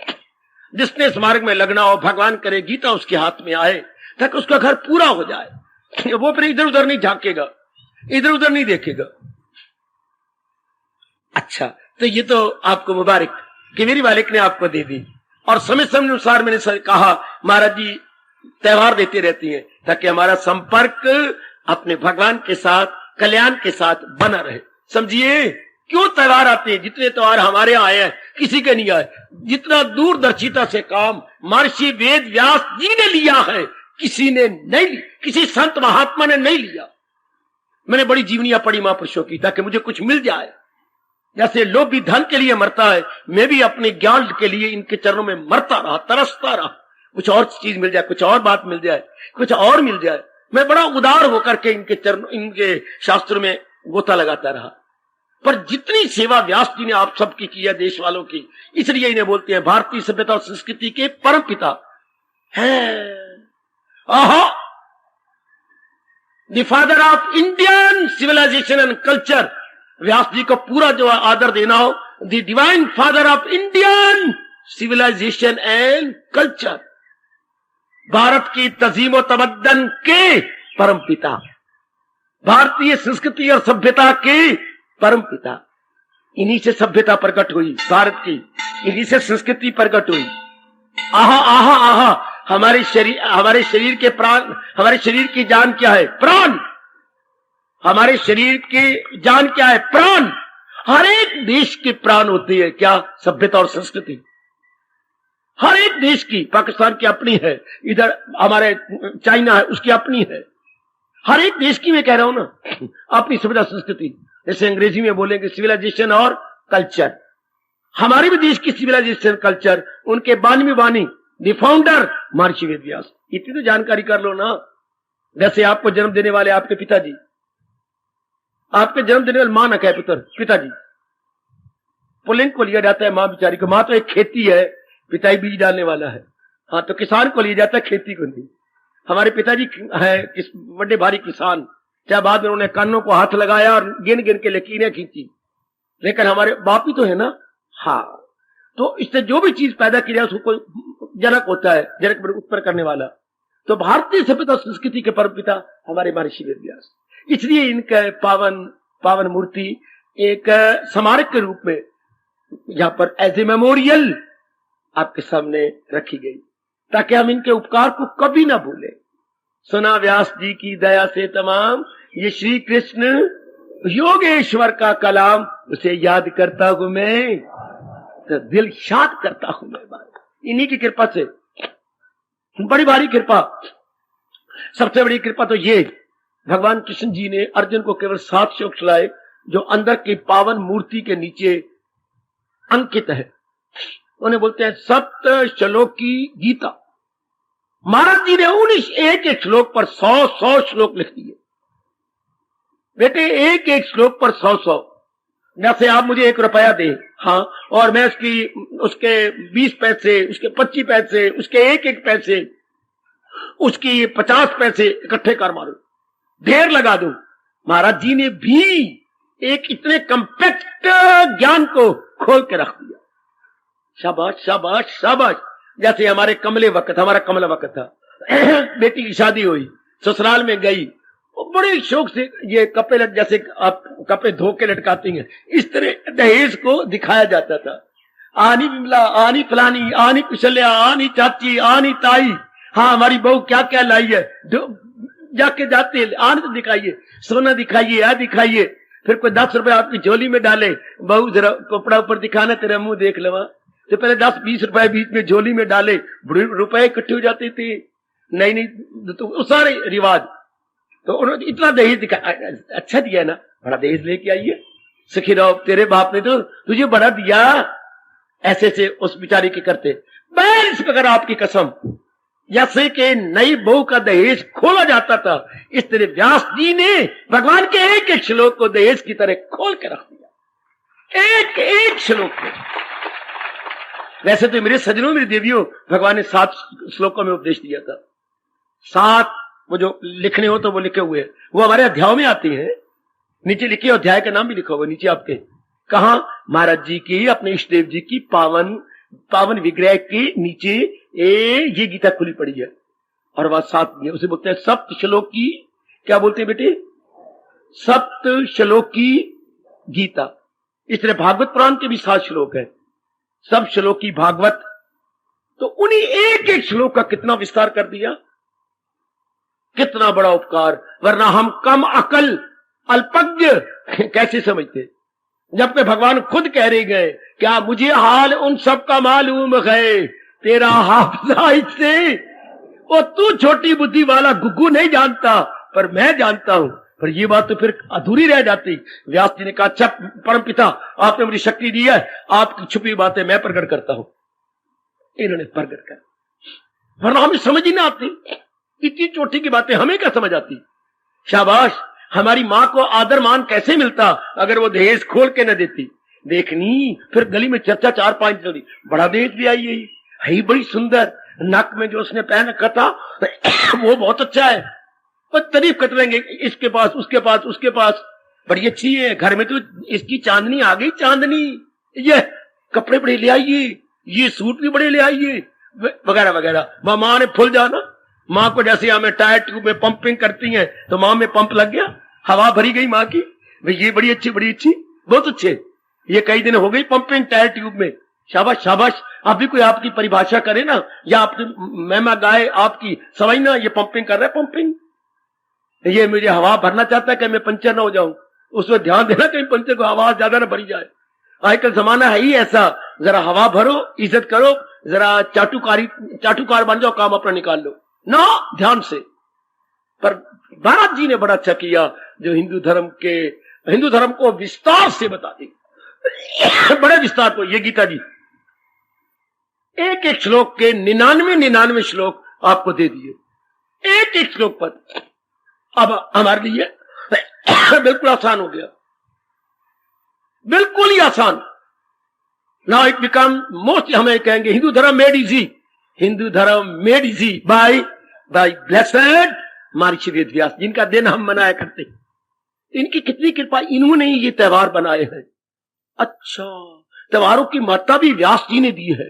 जिसने इस मार्ग में लगना हो, भगवान करे गीता उसके हाथ में आए, ताकि उसका घर पूरा हो जाए। वो फिर इधर उधर नहीं झांकेगा, इधर उधर नहीं देखेगा। अच्छा, तो ये तो आपको मुबारक कि मेरी मालिक ने आपको दे दी। और समय समय अनुसार मैंने कहा, महाराज जी त्योहार देते रहती हैं, ताकि हमारा संपर्क अपने भगवान के साथ, कल्याण के साथ बना रहे। समझिए क्यों त्योहार आते हैं? जितने त्योहार हमारे यहाँ आए हैं, किसी के नहीं आए। जितना दूरदर्शिता से काम महर्षि वेद व्यास जी ने लिया है, किसी ने नहीं लिया, किसी संत महात्मा ने नहीं लिया। मैंने बड़ी जीवनियां पढ़ी महापुरुषों की, ताकि मुझे कुछ मिल जाए। जैसे लोग भी धन के लिए मरता है, मैं भी अपने ज्ञान के लिए इनके चरणों में मरता रहा, तरसता रहा। कुछ और चीज मिल जाए, कुछ और बात मिल जाए, कुछ और मिल जाए। मैं बड़ा उदार होकर के इनके चरणों, इनके शास्त्र में गोता लगाता रहा। पर जितनी सेवा व्यास जी ने आप सबकी की है, देश वालों की, इसलिए इन्हें बोलते हैं भारतीय सभ्यता और संस्कृति के परम पिता है। The father of Indian civilisation and culture. Vyas ji को पूरा जो आदर देना हो, the divine father of Indian civilisation and culture, Bharat की तजीम तमद्दन के परम पिता, भारतीय संस्कृति और सभ्यता के परम पिता। इन्हीं से सभ्यता प्रकट हुई भारत की, इन्हीं से संस्कृति प्रकट हुई। आहा आहा आहा, हमारे शरीर के प्राण, हमारे शरीर की जान क्या है? प्राण। हमारे शरीर की जान क्या है? प्राण। हर एक देश के प्राण होती है क्या? सभ्यता और संस्कृति। हर एक देश की, पाकिस्तान की अपनी है, इधर हमारे चाइना है उसकी अपनी है। हर एक देश की मैं कह रहा हूं ना, अपनी सभ्यता संस्कृति। जैसे अंग्रेजी में बोलेंगे सिविलाइजेशन और कल्चर, हमारे भी देश की सिविलाइजेशन कल्चर, उनके बानी में बानी द फाउंडर महर्षि वेद व्यास। इतनी तो जानकारी कर लो ना। जैसे आपको जन्म देने वाले आपके पिताजी, आपके जन्म देने वाले मां न कहे पुत्र, पिताजी। पुल्लिंग को लिया जाता है मां बिचारी को। मां तो एक खेती है, पिताजी बीज डालने वाला है। हाँ, तो किसान को लिया जाता है, खेती को नहीं। हमारे पिताजी है बड़े भारी किसान, क्या बाद में उन्होंने कानों को हाथ लगाया और गिन गिन के लकीरें खींची, लेकिन हमारे बाप ही तो है ना। हाँ, तो इससे जो भी चीज पैदा की जाए उसको कोई जनक होता है, जनक उत्पन्न करने वाला। तो भारतीय सभ्यता संस्कृति के परम पिता हमारे महर्षि वेद व्यास। इसलिए इनका पावन मूर्ति एक स्मारक के रूप में यहाँ पर एज ए मेमोरियल आपके सामने रखी गई, ताकि हम इनके उपकार को कभी ना भूलें। सुना व्यास जी की दया से तमाम, ये श्री कृष्ण योगेश्वर का कलाम, उसे याद करता हूं मैं तो दिल शांत करता हूं मैं। इन्हीं की कृपा से, बड़ी भारी कृपा। सबसे बड़ी कृपा तो ये, भगवान कृष्ण जी ने अर्जुन को केवल 7 श्लोक सुनाए, जो अंदर की पावन मूर्ति के नीचे अंकित है। उन्हें बोलते हैं सप्त श्लोक की गीता। महाराज जी ने 19 एक श्लोक पर 100 श्लोक लिख दिए। बेटे, एक श्लोक पर 100। जैसे आप मुझे 1 रुपया दें, हाँ, और मैं उसके 20 पैसे, उसके 25 पैसे, उसके 1 पैसे, उसकी 50 पैसे इकट्ठे कर मारूं, ढेर लगा दूं। महाराज जी ने भी एक इतने कंपैक्ट ज्ञान को खोल के रख दिया। शाबाश शाबाश शाबाश। जैसे हमारा कमला वक्त था, बेटी की शादी हुई, ससुराल में गई, बड़े शौक से ये कपड़े जैसे आप कपड़े धो के लटकाती हैं, इस तरह दहेज को दिखाया जाता था। आनी विमला, आनी फलानी, आनी कुशल्या, आनी चाची, आनी ताई, हाँ हमारी बहू क्या क्या लाई है, जाके जाते आन तो दिखाइए, सोना दिखाइए, आ दिखाइए। फिर कोई 10 रुपए आपकी झोली में डाले, बहू जरा कपड़ा ऊपर दिखाना, तेरा मुंह देख लवा। तो पहले 10-20 रुपए बीच में झोली में डाले, रुपए इकट्ठे हो जाते थे। नहीं, तो सारे रिवाज। तो उन्होंने इतना दहेज दिखाया, अच्छा दिया ना, बड़ा दहेज लेके आइए, सखी रहो, तेरे बाप ने तो तुझे बड़ा दिया। ऐसे से उस बिचारी के करते। मैं इस प्रकार आपकी कसम, जैसे कि नई बहू का दहेज खोला जाता था, इस तरह व्यास जी ने भगवान के एक श्लोक को दहेज की तरह खोल के रख दिया। एक श्लोक को। वैसे तो मेरे सज्जनों, मेरी देवियों, भगवान ने 7 श्लोकों में उपदेश दिया था। 7 वो जो लिखने हो तो वो लिखे हुए, वो हमारे अध्यायों में आती हैं। नीचे लिखे अध्याय का नाम भी लिखा हुआ नीचे आपके। कहा? महाराज जी की, अपने इष्ट देव जी की पावन विग्रह के नीचे ये गीता खुली पड़ी है। और वह 7 उसे बोलते हैं सप्त श्लोक की, क्या बोलते हैं बेटे? सप्त श्लोक की गीता। इस तरह भागवत पुराण के भी 7 श्लोक है, सब श्लोक की भागवत। तो उन्हीं एक श्लोक का कितना विस्तार कर दिया, कितना बड़ा उपकार। वरना हम कम अकल, अल्पज्ञ कैसे समझते, जबकि भगवान खुद कह रहे गए, क्या मुझे हाल उन सब का मालूम है, तेरा हाफिजा इससे। वो तू छोटी बुद्धि वाला गुग्गू नहीं जानता, पर मैं जानता हूं। पर ये बात तो फिर अधूरी रह जाती। व्यास जी ने कहा, अच्छा परम पिता, आपने मुझे शक्ति दी है, आपकी छुपी बातें मैं प्रकट करता हूं। इन्होंने प्रकट कर, वरना हमें समझ ही ना आती। इतनी चोटी की बातें हमें क्या समझ आती। शाबाश, हमारी मां को आदर मान कैसे मिलता अगर वो दहेज खोल के न देती। देखनी, फिर गली में चर्चा 4-5 चली, बड़ा दहेज भी आई है, बड़ी सुंदर, नाक में जो उसने पहन रखा था वो बहुत अच्छा है, पर तारीफ करते रहेंगे, इसके पास, उसके पास, उसके पास, बड़ी अच्छी है, घर में तो इसकी चांदनी आ गई, चांदनी, ये कपड़े बड़े ले आइए, ये सूट भी बड़े ले आइए, वगैरह वगैरह। मां ने फुल जाना। मां को जैसे हमें टायर ट्यूब में पंपिंग करती हैं, तो मां में पंप लग गया, हवा भरी गई मां की, ये बड़ी अच्छी, बड़ी अच्छी, बहुत अच्छे, ये कई दिन हो गई पंपिंग टायर ट्यूब में। शाबाश शाबाश। अभी कोई आपकी परिभाषा करे ना, या आपकी महिमा गाय आपकी, समझना ये पंपिंग कर रहा है, पंपिंग। ये मुझे हवा भरना चाहता है कि मैं पंचर ना हो जाऊं, उसमें ध्यान देना कहीं पंचर को आवाज ज्यादा ना भरी जाए। आजकल जमाना है ही ऐसा, जरा हवा भरो, इज्जत करो, जरा चाटुकार बन जाओ, काम अपना निकाल लो ना, ध्यान से। पर महाराज जी ने बड़ा अच्छा किया, जो हिंदू धर्म को विस्तार से बता दी, बड़े विस्तार को। ये गीता जी, एक एक श्लोक के 99 श्लोक आपको दे दिए, एक एक श्लोक पर। अब हमारे लिए बिल्कुल आसान हो गया, बिल्कुल ही आसान। नाउ इट बिकम मोस्ट, हमें कहेंगे हिंदू धर्म मेड इजी, हिंदू धर्म मेड इजी बाय ब्लेसेड महर्षि वेदव्यास, जिनका दिन हम मनाया करते हैं। इनकी कितनी कृपा, इन्होंने ये त्योहार बनाए हैं। अच्छा, त्योहारों की महत्ता भी व्यास जी ने दी है,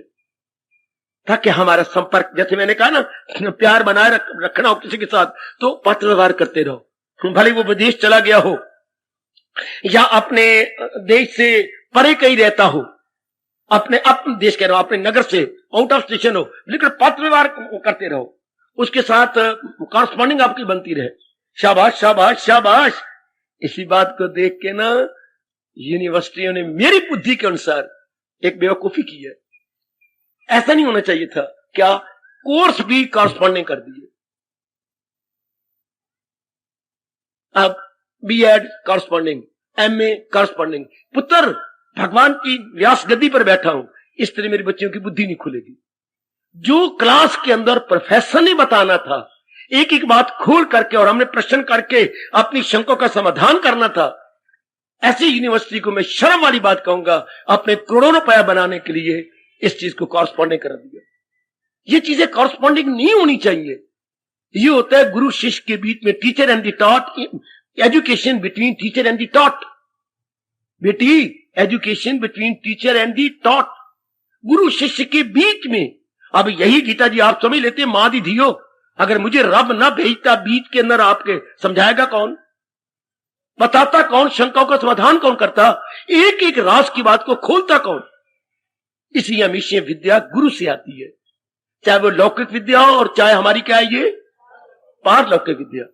ताकि हमारा संपर्क, जैसे मैंने कहा ना, प्यार बनाए रखना हो किसी के साथ तो पत्र व्यवहार करते रहो। भले वो विदेश चला गया हो या अपने देश से परे कहीं रहता हो, अपने देश कह रहा हो, अपने नगर से आउट ऑफ स्टेशन हो, लेकिन पत्र व्यवहार करते रहो, उसके साथ कॉरस्पॉन्डिंग आपकी बनती रहे। शाबाश शाबाश शाबाश। इसी बात को देख के ना यूनिवर्सिटियों ने मेरी बुद्धि के अनुसार एक बेवकूफी की है। ऐसा नहीं होना चाहिए था। क्या? कोर्स भी कॉरस्पॉन्डिंग कर दिए। अब बीएड कॉरस्पॉन्डिंग, एमए कॉरस्पॉन्डिंग। पुत्र, भगवान की व्यास गद्दी पर बैठा हूं, इस तरह मेरे बच्चों की बुद्धि नहीं खुलेगी। जो क्लास के अंदर प्रोफेसर ने बताना था, एक एक बात खोल करके और हमने प्रश्न करके अपनी शंकों का समाधान करना था, ऐसी यूनिवर्सिटी को मैं शर्म वाली बात कहूंगा, अपने करोड़ों रुपया बनाने के लिए इस चीज को कॉरस्पॉन्डिंग कर दिया। ये चीजें कॉरस्पॉन्डिंग नहीं होनी चाहिए। ये होता है गुरु शिष्य के बीच में, teacher and the taught, education between teacher and the taught. बेटी, education between teacher and the taught, गुरु शिष्य के बीच में। अब यही गीता जी आप समझ लेते, मां दी धियो, अगर मुझे रब न भेजता बीच के अंदर आपके, समझाएगा कौन, बताता कौन, शंकाओं का समाधान कौन करता, एक एक राज की बात को खोलता कौन। इसलिए हमेशा विद्या गुरु से आती है, चाहे वो लौकिक विद्या हो और चाहे हमारी क्या है ये पारलौकिक विद्या।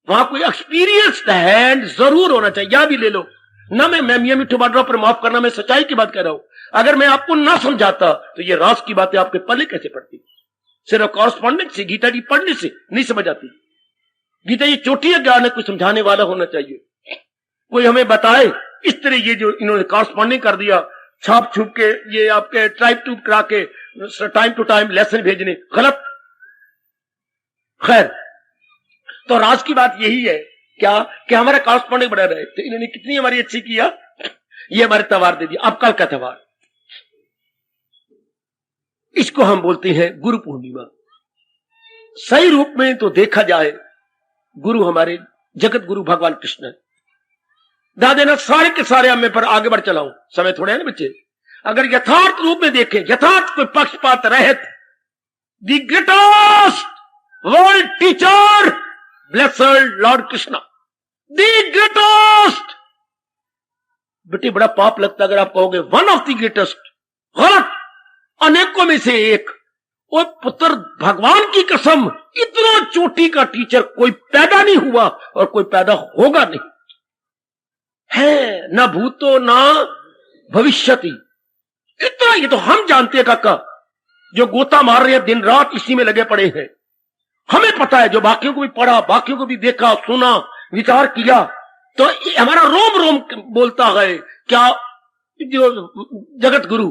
वहां कोई एक्सपीरियंस्ड हैंड जरूर होना चाहिए। या भी ले लो ना, मैं मियां मिठू बांट रहा हूं, पर माफ करना, मैं सच्चाई की बात कह रहा हूं। अगर मैं आपको ना समझाता तो ये राज की बातें आपके पल्ले कैसे पड़ती? सिर्फ कॉरस्पॉन्डेंट से, गीता जी पढ़ने से नहीं समझ आती। गीता ये चोटी है, ज्ञान है, कोई समझाने वाला होना चाहिए, कोई हमें बताए। इस तरह ये जो इन्होंने कॉरस्पॉन्डिंग कर दिया, छाप छुप के, ये आपके टाइप टूप करा के टाइम टू टाइम लेसन भेजने, गलत। खैर, तो राज की बात यही है क्या कि हमारा कॉरस्पॉन्डिंग बढ़ा रहे। तो इन्होंने कितनी हमारी अच्छी किया, ये हमारे त्योहार दे दिया। अब कल का त्योहार, इसको हम बोलते हैं गुरु पूर्णिमा। सही रूप में तो देखा जाए, गुरु हमारे जगत गुरु भगवान कृष्ण है। दादे ना सारे के सारे हमें पर आगे बढ़ चलाऊं, समय थोड़े है ना बच्चे। अगर यथार्थ रूप में देखें, यथार्थ कोई पक्षपात रहित, the greatest world teacher blessed Lord Krishna, the greatest. बेटे बड़ा पाप लगता अगर आप कहोगे वन ऑफ द ग्रेटेस्ट, गलत, अनेकों में से एक। वो पुत्र, भगवान की कसम, इतना चोटी का टीचर कोई पैदा नहीं हुआ और कोई पैदा होगा नहीं है, ना भूतो ना भविष्यति। इतना ये तो हम जानते हैं काका, जो गोता मार रहे हैं दिन रात इसी में लगे पड़े हैं। हमें पता है, जो बाकियों को भी पढ़ा, बाकियों को भी देखा, सुना, विचार किया, तो हमारा रोम रोम बोलता है क्या, जो जगत गुरु,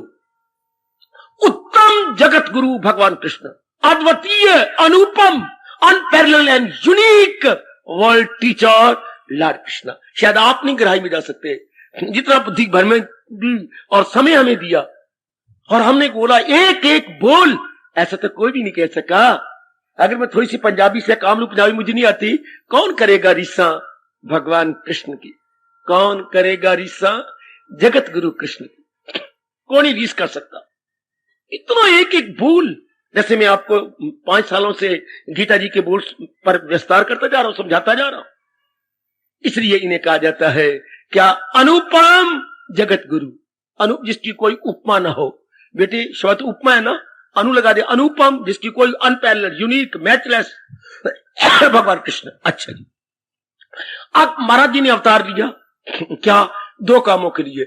उत्तम जगत गुरु भगवान कृष्ण, अद्वितीय, अनुपम, unparallel and unique world teacher lord Krishna. शायद आप नहीं गहराई में जा सकते, जितना बुद्धि भर में दी और समय हमें दिया, और हमने बोला एक एक बोल, ऐसा तो कोई भी नहीं कह सका। अगर मैं थोड़ी सी पंजाबी से कामलू पंजाबी मुझे नहीं आती, कौन करेगा रिसा भगवान कृष्ण की, कौन करेगा रिसा जगत गुरु कृष्ण की, कौन ही रीस कर सकता। इतना एक एक बोल, जैसे मैं आपको 5 सालों से गीता जी के बोल पर विस्तार करता जा रहा हूं, समझाता जा रहा हूं। इसलिए इन्हें कहा जाता है क्या, अनुपम जगत गुरु, जिसकी कोई उपमा ना हो। बेटे शब्द उपमा है ना, अनु लगा दे, अनुपम, जिसकी कोई अनपैरेलल, यूनिक, मैचलेस भगवान कृष्ण। अच्छा जी, अब महाराज जी ने अवतार लिया क्या, 2 कामों के लिए।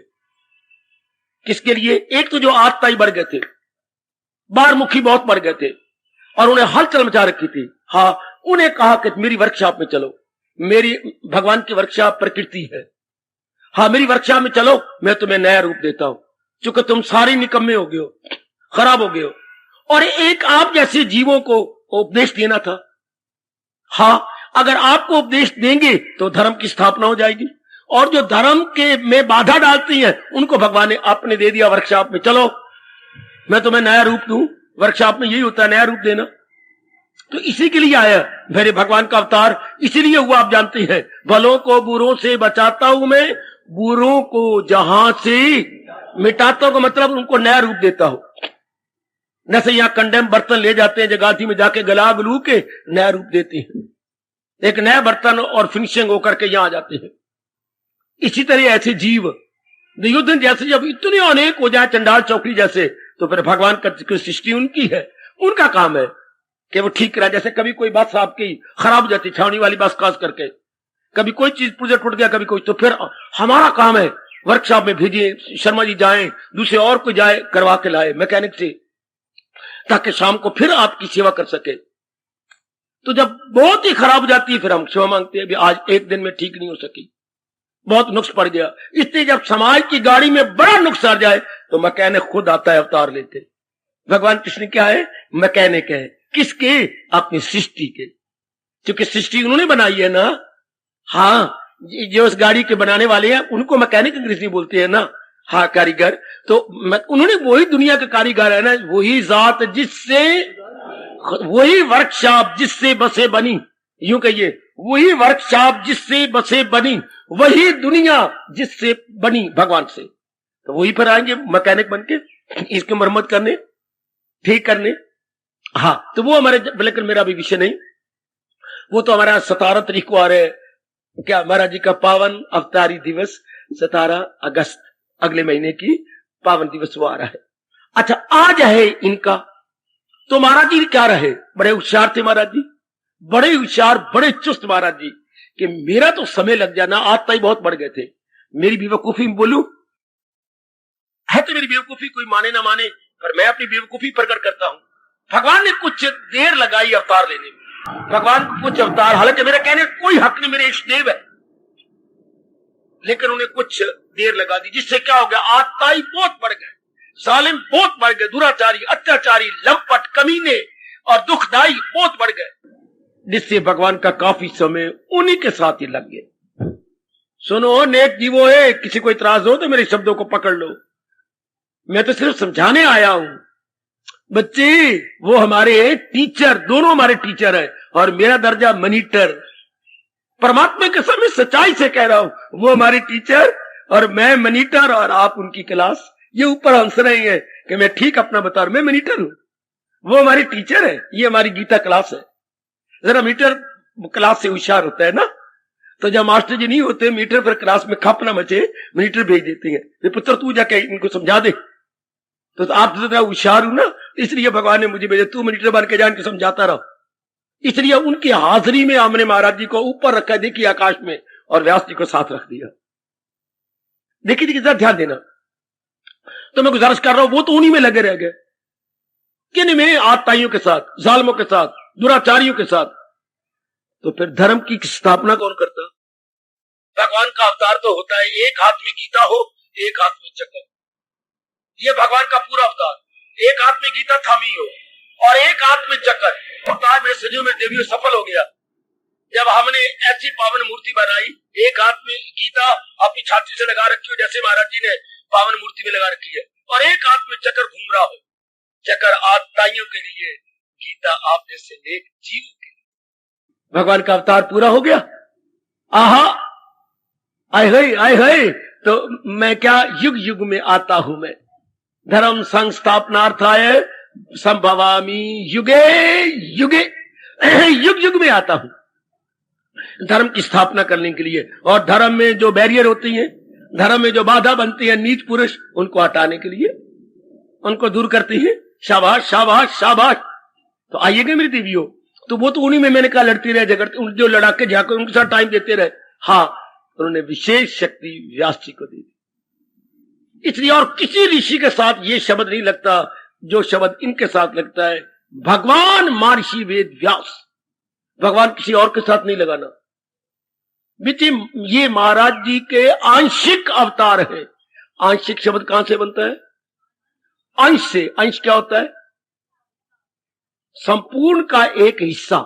किसके लिए? एक तो जो आत्ताई बढ़ गए थे, बारमुखी बहुत मर गए थे और उन्हें हलचल मचा रखी थी। हाँ, उन्हें कहा कि मेरी वर्कशॉप में चलो, मेरी भगवान की वर्कशॉप प्रकृति है, हाँ मेरी वर्कशॉप में चलो, मैं तुम्हें नया रूप देता हूं, चूंकि तुम सारे निकम्मे हो गए हो। खराब हो गए हो, और एक आप जैसे जीवों को उपदेश देना था। हाँ, अगर आपको उपदेश देंगे तो धर्म की स्थापना हो जाएगी, और जो धर्म के में बाधा डालती हैं उनको भगवान ने आपने दे दिया वर्कशॉप में, चलो मैं तुम्हें नया रूप दूं। वर्कशॉप में यही होता है, नया रूप देना। तो इसी के लिए आया मेरे भगवान का अवतार, इसीलिए हुआ आप जानते हैं, भलों को बुरों से बचाता हूं मैं, बुरों को जहां से मिटाता हूं, मतलब उनको नया रूप देता हूं। जैसे यहां कंडेम बर्तन ले जाते हैं, जगाती में जाके गला गलू के नया रूप देते हैं, एक नया बर्तन और फिनिशिंग होकर के यहां आ जाते हैं। इसी तरह ऐसे जीव युद्ध जैसे जब इतने अनेक हो जाए, चंडाल चौकड़ी जैसे, तो फिर भगवान का सृष्टि उनकी है, उनका काम है कि वो ठीक करा। जैसे कभी कोई बात आपकी खराब हो जाती, छावनी वाली बात खास करके, कभी कोई चीज पुर्जा टूट गया, कभी कोई, तो फिर हमारा काम है वर्कशॉप में भेजिए, शर्मा जी जाएं, दूसरे और को जाए करवा के लाए मैकेनिक से, ताकि शाम को फिर आपकी सेवा कर सके। तो जब बहुत ही खराब हो जाती है फिर हम क्षमा मांगते हैं, आज एक दिन में ठीक नहीं हो सकी, बहुत नुक्स पड़ गया। इसलिए जब समाज की गाड़ी में बड़ा नुक्स आ जाए तो मैकेनिक खुद आता है अवतार लेते। भगवान कृष्ण क्या है? मैकेनिक है। किसके? अपनी सृष्टि के, क्योंकि सृष्टि उन्होंने बनाई है ना। हाँ, जो उस गाड़ी के बनाने वाले हैं उनको मैकेनिक अंग्रेजी बोलते हैं ना। हाँ, कारीगर। तो उन्होंने, वही दुनिया के कारीगर है ना, वही जात जिससे, वही वर्कशॉप जिससे बसें बनी, यूं कहिए, वही वर्कशॉप जिससे बसें बनी, वही दुनिया जिससे बनी भगवान से। तो वही पर आएंगे मैकेनिक बनके इसके मरम्मत करने, ठीक करने। हाँ, तो वो हमारे, लेकिन मेरा भी विषय नहीं, वो तो हमारा 17 तारीख को आ रहे हैं, क्या महाराज जी का पावन अवतारी दिवस, 17 अगस्त अगले महीने की पावन दिवस वो आ रहा है। अच्छा, आज है इनका, तो महाराज जी क्या रहे? बड़े होशियार थे महाराज जी, बड़े होशियार, बड़े चुस्त महाराज जी, कि मेरा तो समय लग जाना, आज तक बहुत बढ़ गए थे। मेरी बेवकूफी में बोलूं है तो मेरी बेवकूफी, कोई माने ना माने, पर मैं अपनी बेवकूफी प्रकट करता हूं। भगवान ने कुछ देर लगाई अवतार लेने में, भगवान को कुछ अवतार, हालांकि मेरा कहने कोई हक नहीं, मेरे इष्ट देव है, लेकिन उन्हें कुछ देर लगा दी, जिससे क्या हो गया? आताई बहुत बढ़ गए, जालिम बहुत बढ़ गए, दुराचारी, अत्याचारी, लंपट, कमीने और दुखदाई बहुत बढ़ गए, जिससे भगवान का काफी समय उन्हीं के साथ ही लग गया। सुनो नेक जीवो है, किसी को इतराज हो तो मेरे शब्दों को पकड़ लो, मैं तो सिर्फ समझाने आया हूं। बच्चे, वो हमारे टीचर, दोनों हमारे टीचर है, और मेरा दर्जा मॉनिटर। परमात्मा के समय सच्चाई से कह रहा हूं, वो हमारे टीचर और मैं मॉनिटर, और आप उनकी क्लास। ये ऊपर हंस रहे हैं कि मैं ठीक अपना बता रहा हूं, मैं मॉनिटर हूं, वो हमारी टीचर है, ये हमारी गीता क्लास है। जरा मीटर क्लास से होशियार होता है ना, तो जब मास्टर जी नहीं होते, मीटर पर क्लास में खप ना मचे, मॉनिटर भेज देते हैं, पुत्र तू जाके इनको समझा दे। तो आप तो होशियार हूं ना, इसलिए भगवान ने मुझे भेजा, तू मॉनिटर बन के जान के समझाता रहो। इसलिए उनकी हाजिरी में हमने महाराज जी को ऊपर रखा, देखिए आकाश में, और व्यास जी को साथ रख दिया। देखिए देखिए, ध्यान देना। तो मैं गुजारिश कर रहा हूं, वो तो उन्हीं में लगे रह गए, किन में? आताइयों के साथ, जालिमों के साथ, दुराचारियों के साथ। तो फिर धर्म की स्थापना कौन करता? भगवान का अवतार तो होता है, एक हाथ में गीता हो, एक हाथ में चक्कर, ये भगवान का पूरा अवतार। एक हाथ में गीता थामी हो और एक हाथ में चक्कर। अवतार मेरे सजों में देवियों सफल हो गया जब हमने ऐसी पावन मूर्ति बनाई, एक हाथ में गीता अपनी छाती से लगा रखी हो, जैसे महाराज जी ने पावन मूर्ति में लगा रखी है, और एक हाथ में चक्कर घूम रहा हो। चक्कर आत्माइयों के लिए, गीता आप जैसे नेक जीवों के लिए। भगवान का अवतार पूरा हो गया। आहा, आए है, तो मैं क्या युग युग में आता हूं, मैं धर्म संस्थापनार्थाय संभवामि युगे युगे, युग युग में आता हूं धर्म की स्थापना करने के लिए। और धर्म में जो बैरियर होती हैं, धर्म में जो बाधा बनती है, नीच पुरुष, उनको हटाने के लिए, उनको दूर करती है। शाबाश शाबाश शाबाश। तो आइएगा मेरी देवियों, तो वो तो उन्हीं में मैंने कहा लड़ती रहे, झगड़ती, जो लड़ाके झाके उनके साथ टाइम देते रहे। हाँ, उन्होंने विशेष शक्ति व्यास जी को दी थी, इसलिए और किसी ऋषि के साथ ये शब्द नहीं लगता जो शब्द इनके साथ लगता है। भगवान महर्षि वेद व्यास, भगवान किसी और के साथ नहीं लगाना। बेटे, ये महाराज जी के आंशिक अवतार है। आंशिक शब्द कहां से बनता है? अंश से। अंश क्या होता है? संपूर्ण का एक हिस्सा।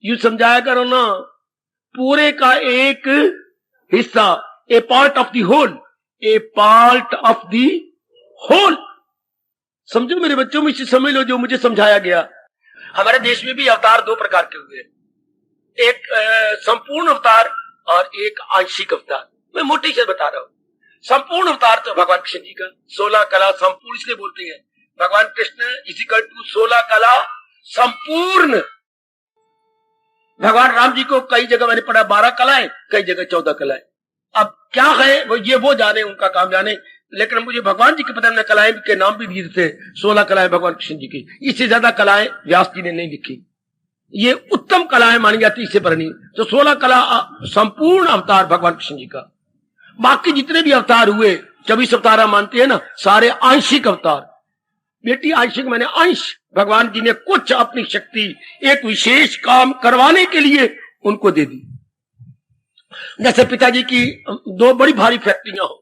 यू समझाया करो ना, पूरे का एक हिस्सा। A part of the whole, a part of the whole. समझो मेरे बच्चों, मुझे समझ लो जो मुझे समझाया गया। हमारे देश में भी अवतार दो प्रकार के हुए, एक संपूर्ण अवतार और एक आंशिक अवतार। मैं मोटे से बता रहा हूं। संपूर्ण अवतार तो भगवान कृष्ण जी का 16 कला संपूर्ण इसलिए बोलते हैं। भगवान कृष्ण इजिकल टू 16 कला संपूर्ण। भगवान राम जी को कई जगह मैंने पढ़ा 12 कलाएं, कई जगह 14 कलाएं। अब क्या है वो जाने, उनका काम जाने। लेकिन मुझे भगवान जी के पता नहीं कलाएं के नाम भी दिए थे। 16 कलाएं भगवान कृष्ण जी की, इससे ज्यादा कलाएं व्यास जी ने नहीं लिखी। ये उत्तम कलाएं मानी जाती, इससे पर नहीं। तो 16 कला संपूर्ण अवतार भगवान कृष्ण जी का। बाकी जितने भी अवतार हुए, 24 अवतार हम मानते हैं ना, सारे आंशिक अवतार। बेटी आंशिक माने अंश। भगवान जी ने कुछ अपनी शक्ति एक विशेष काम करवाने के लिए उनको दे दी। जैसे पिताजी की 2 बड़ी भारी फैक्ट्रियां हो,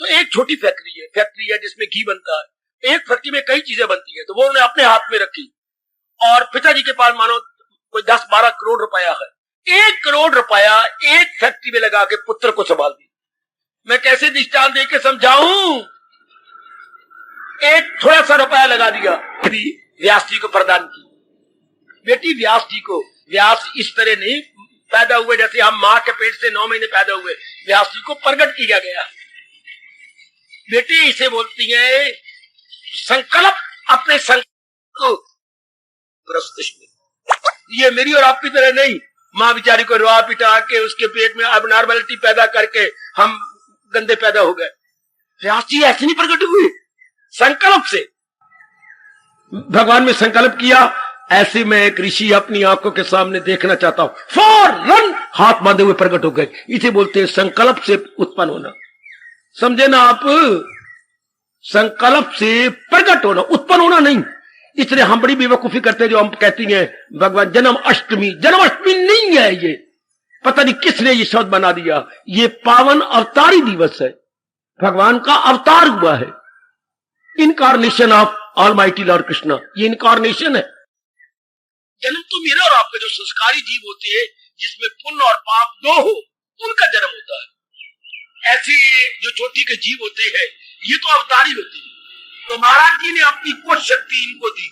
तो एक छोटी फैक्ट्री है जिसमें घी बनता है। एक फैक्ट्री में कई चीजें बनती है, तो वो उन्होंने अपने हाथ में रखी। और पिताजी के पास मानो कोई 10-12 करोड़ रुपया है। 1 करोड़ रुपया एक फैक्ट्री में लगा के पुत्र को संभाल दी। मैं कैसे दृष्टांत दे के समझाऊं? एक थोड़ा सा रुपया लगा दिया, व्यास जी को प्रदान की। बेटी व्यास जी को, व्यास इस तरह नहीं पैदा हुए जैसे हम मां के पेट से 9 महीने पैदा हुए। व्यास जी को प्रकट किया गया। बेटी इसे बोलती है संकल्प। अपने संकल्प को ये मेरी और आपकी तरह नहीं, मां बेचारी को रोआ पिटा के उसके पेट में अबनॉर्मलिटी पैदा करके हम गंदे पैदा हो गए। व्यास जी ऐसे नहीं प्रकट हुए, संकल्प से। भगवान ने संकल्प किया, ऐसे में एक ऋषि अपनी आंखों के सामने देखना चाहता हूं, फौरन हाथ बांधे हुए प्रकट हो गए। इसे बोलते हैं संकल्प से उत्पन्न होना। समझे ना आप? संकल्प से प्रकट होना, उत्पन्न होना नहीं। इसलिए हम बड़ी बेवकूफी करते हैं जो हम कहती हैं भगवान जन्माष्टमी। जन्माष्टमी नहीं है, ये पता नहीं किसने ये शब्द बना दिया। ये पावन अवतारी दिवस है, भगवान का अवतार हुआ है। Incarnation of almighty Lord Krishna, ये इनकारनेशन है। जन्म तो मेरा और आपका जो संस्कारी जीव होते हैं, जिसमें पुण्य और पाप दो हो, उनका जन्म होता है। ऐसे जो चोटी के जीव होते हैं, ये तो अवतारी होते हैं। तो महाराज जी ने अपनी कुछ शक्ति इनको दी,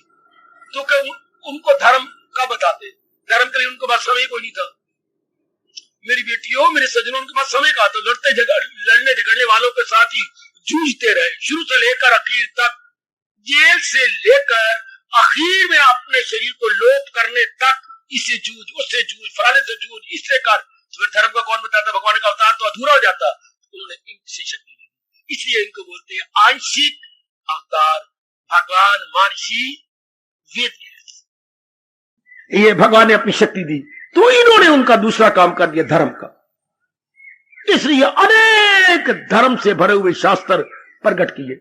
तो क्या उनको धर्म का बताते? धर्म के लिए उनको पास समय कोई नहीं था। मेरी बेटियों, मेरे सज्जनों, उनके पास समय कहा था? लड़ने झगड़ने वालों के साथ ही जूझते रहे, शुरू से लेकर आखिर तक। जेल से लेकर आखिर में अपने शरीर को लोप करने तक, इससे जूझ, उससे जूझ, फलाने से जूझ, इससे कर। तो फिर धर्म का कौन बताता? भगवान का अवतार तो अधूरा हो जाता। उन्होंने इनसे शक्ति दी, इसलिए इनको बोलते हैं आंशिक अवतार। भगवान महर्षि वेद व्यास, ये भगवान ने अपनी शक्ति दी, तो इन्होंने उनका दूसरा काम कर दिया, धर्म का। इसलिए अनेक धर्म से भरे हुए शास्त्र प्रकट किए।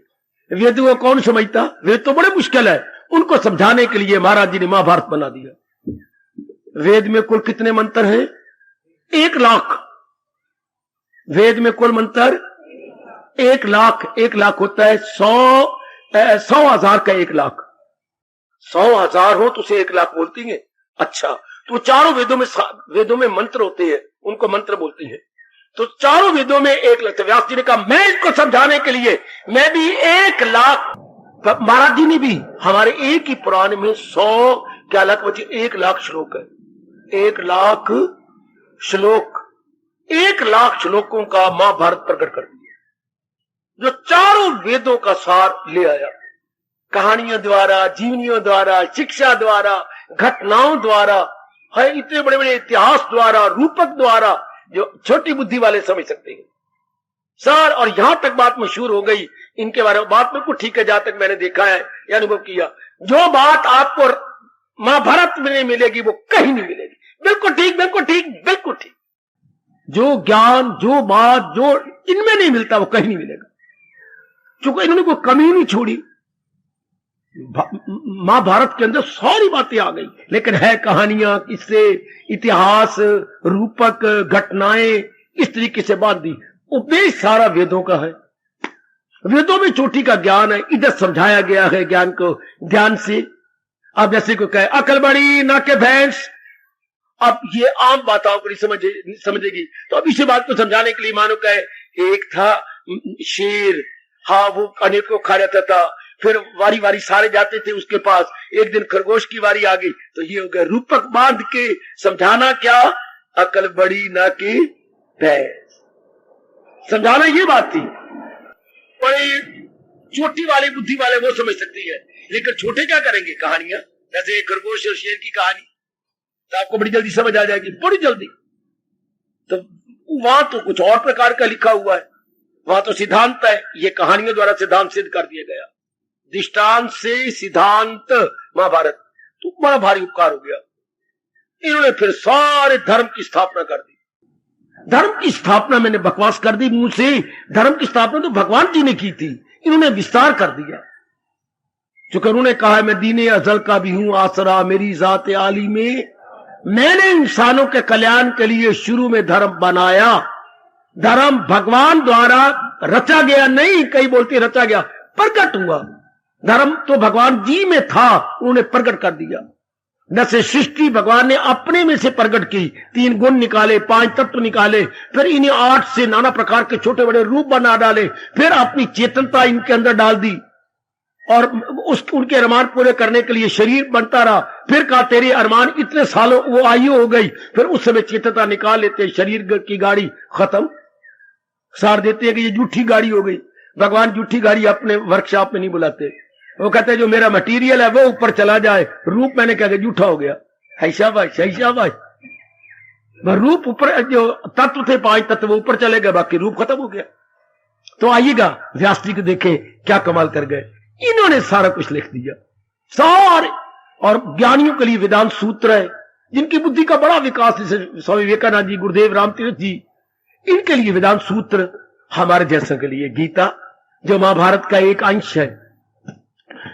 वेद को कौन समझता? वेद तो बड़े मुश्किल है, उनको समझाने के लिए महाराज जी ने महाभारत बना दिया। वेद में कुल कितने मंत्र हैं? 1 लाख। वेद में कुल मंत्र 1 लाख। 1 लाख होता है 100,000 का 1 लाख। 100,000 हो तो उसे 1 लाख बोलती है। अच्छा, तो चारों वेदों में मंत्र होते हैं, उनको मंत्र बोलते हैं। तो चारों वेदों में 1 लाख। व्यास जी ने कहा मैं इसको समझाने के लिए मैं भी 1 लाख। महाराज जी ने भी हमारे एक ही पुराण में 100 क्या लाख बचे? 1 लाख श्लोक है। 1 लाख श्लोक, 1 लाख श्लोकों का महाभारत प्रकट कर दिया, जो चारों वेदों का सार ले आया। कहानियों द्वारा, जीवनियों द्वारा, शिक्षा द्वारा, घटनाओं द्वारा, है इतने बड़े बड़े इतिहास द्वारा, रूपक द्वारा, जो छोटी बुद्धि वाले समझ सकते हैं सर। और यहां तक बात मशहूर हो गई इनके बारे में। बात बिल्कुल ठीक है, जहां तक मैंने देखा है या अनुभव किया। जो बात आपको महाभारत में मिलेगी वो कहीं नहीं मिलेगी। बिल्कुल ठीक, बिल्कुल ठीक, बिल्कुल ठीक। जो ज्ञान, जो बात, जो इनमें नहीं मिलता वो कहीं नहीं मिलेगा, क्योंकि इन्होंने कोई कमी नहीं छोड़ी। महाभारत के अंदर सारी बातें आ गई, लेकिन है कहानियां, किस्से, इतिहास, रूपक, घटनाएं, इस तरीके से बात दी। उपदेश सारा वेदों का है। वेदों में चोटी का ज्ञान है, इधर समझाया गया है ज्ञान को ध्यान से। अब जैसे को कहे अकल बड़ी ना के भैंस, अब ये आम बातों को नहीं समझेगी, तो अब इसी बात को समझाने के लिए मानो कहे एक था शेर, हाँ वो अनेक को खा रहता था, फिर वारी वारी सारे जाते थे उसके पास, एक दिन खरगोश की वारी आ गई, तो ये हो गया रूपक बांध के समझाना क्या, अकल बड़ी ना की भैंस, समझाना ये बात थी। बड़ी चोटी वाले बुद्धि वाले वो समझ सकती है, लेकिन छोटे क्या करेंगे कहानियां, जैसे खरगोश और शेर की कहानी, तो आपको बड़ी जल्दी समझ आ जाएगी, बड़ी जल्दी। तो वहां तो कुछ और प्रकार का लिखा हुआ है, वहां तो सिद्धांत है, ये कहानियों द्वारा सिद्धांत सिद्ध कर दिया गया, दृष्टांत से सिद्धांत महाभारत, तो बड़ा भारी उपकार हो गया। इन्होंने फिर सारे धर्म की स्थापना कर दी। धर्म की स्थापना मैंने बकवास कर दी मुंह से, धर्म की स्थापना तो भगवान जी ने की थी, इन्होंने विस्तार कर दिया। चूंकि उन्होंने कहा मैं दीने अजल का भी हूं आसरा मेरी जाते आली में, मैंने इंसानों के कल्याण के लिए शुरू में धर्म बनाया। धर्म भगवान द्वारा रचा गया नहीं, कई बोलते रचा गया, प्रकट हुआ। धर्म तो भगवान जी में था, उन्होंने प्रकट कर दिया। जैसे सृष्टि भगवान ने अपने में से प्रकट की, 3 गुण निकाले, 5 तत्व निकाले, फिर इन्हें 8 से नाना प्रकार के छोटे बड़े रूप बना डाले, फिर अपनी चेतनता इनके अंदर डाल दी, और उनके अरमान पूरे करने के लिए शरीर बनता रहा। फिर कहा तेरे अरमान इतने सालों वो आयु हो गई, फिर उस समय चेतनता निकाल लेते, शरीर की गाड़ी खत्म, सार देते हैं कि ये झूठी गाड़ी हो गई। भगवान झूठी गाड़ी अपने वर्कशॉप में नहीं बुलाते, वो कहते हैं जो मेरा मटीरियल है वो ऊपर चला जाए, रूप मैंने क्या झूठा हो गया, ऐसा भाई रूप ऊपर, जो तत्व थे 5 तत्व ऊपर चले गए, बाकी रूप खत्म हो गया। तो आइएगा व्यास जी को देखें क्या कमाल कर गए, इन्होंने सारा कुछ लिख दिया सारे। और ज्ञानियों के लिए वेदांत सूत्र है, जिनकी बुद्धि का बड़ा विकास, जैसे स्वामी विवेकानंद जी, गुरुदेव रामतीर्थ जी, इनके लिए वेदांत सूत्र, हमारे जैसों के लिए गीता, जो महाभारत का एक अंश है।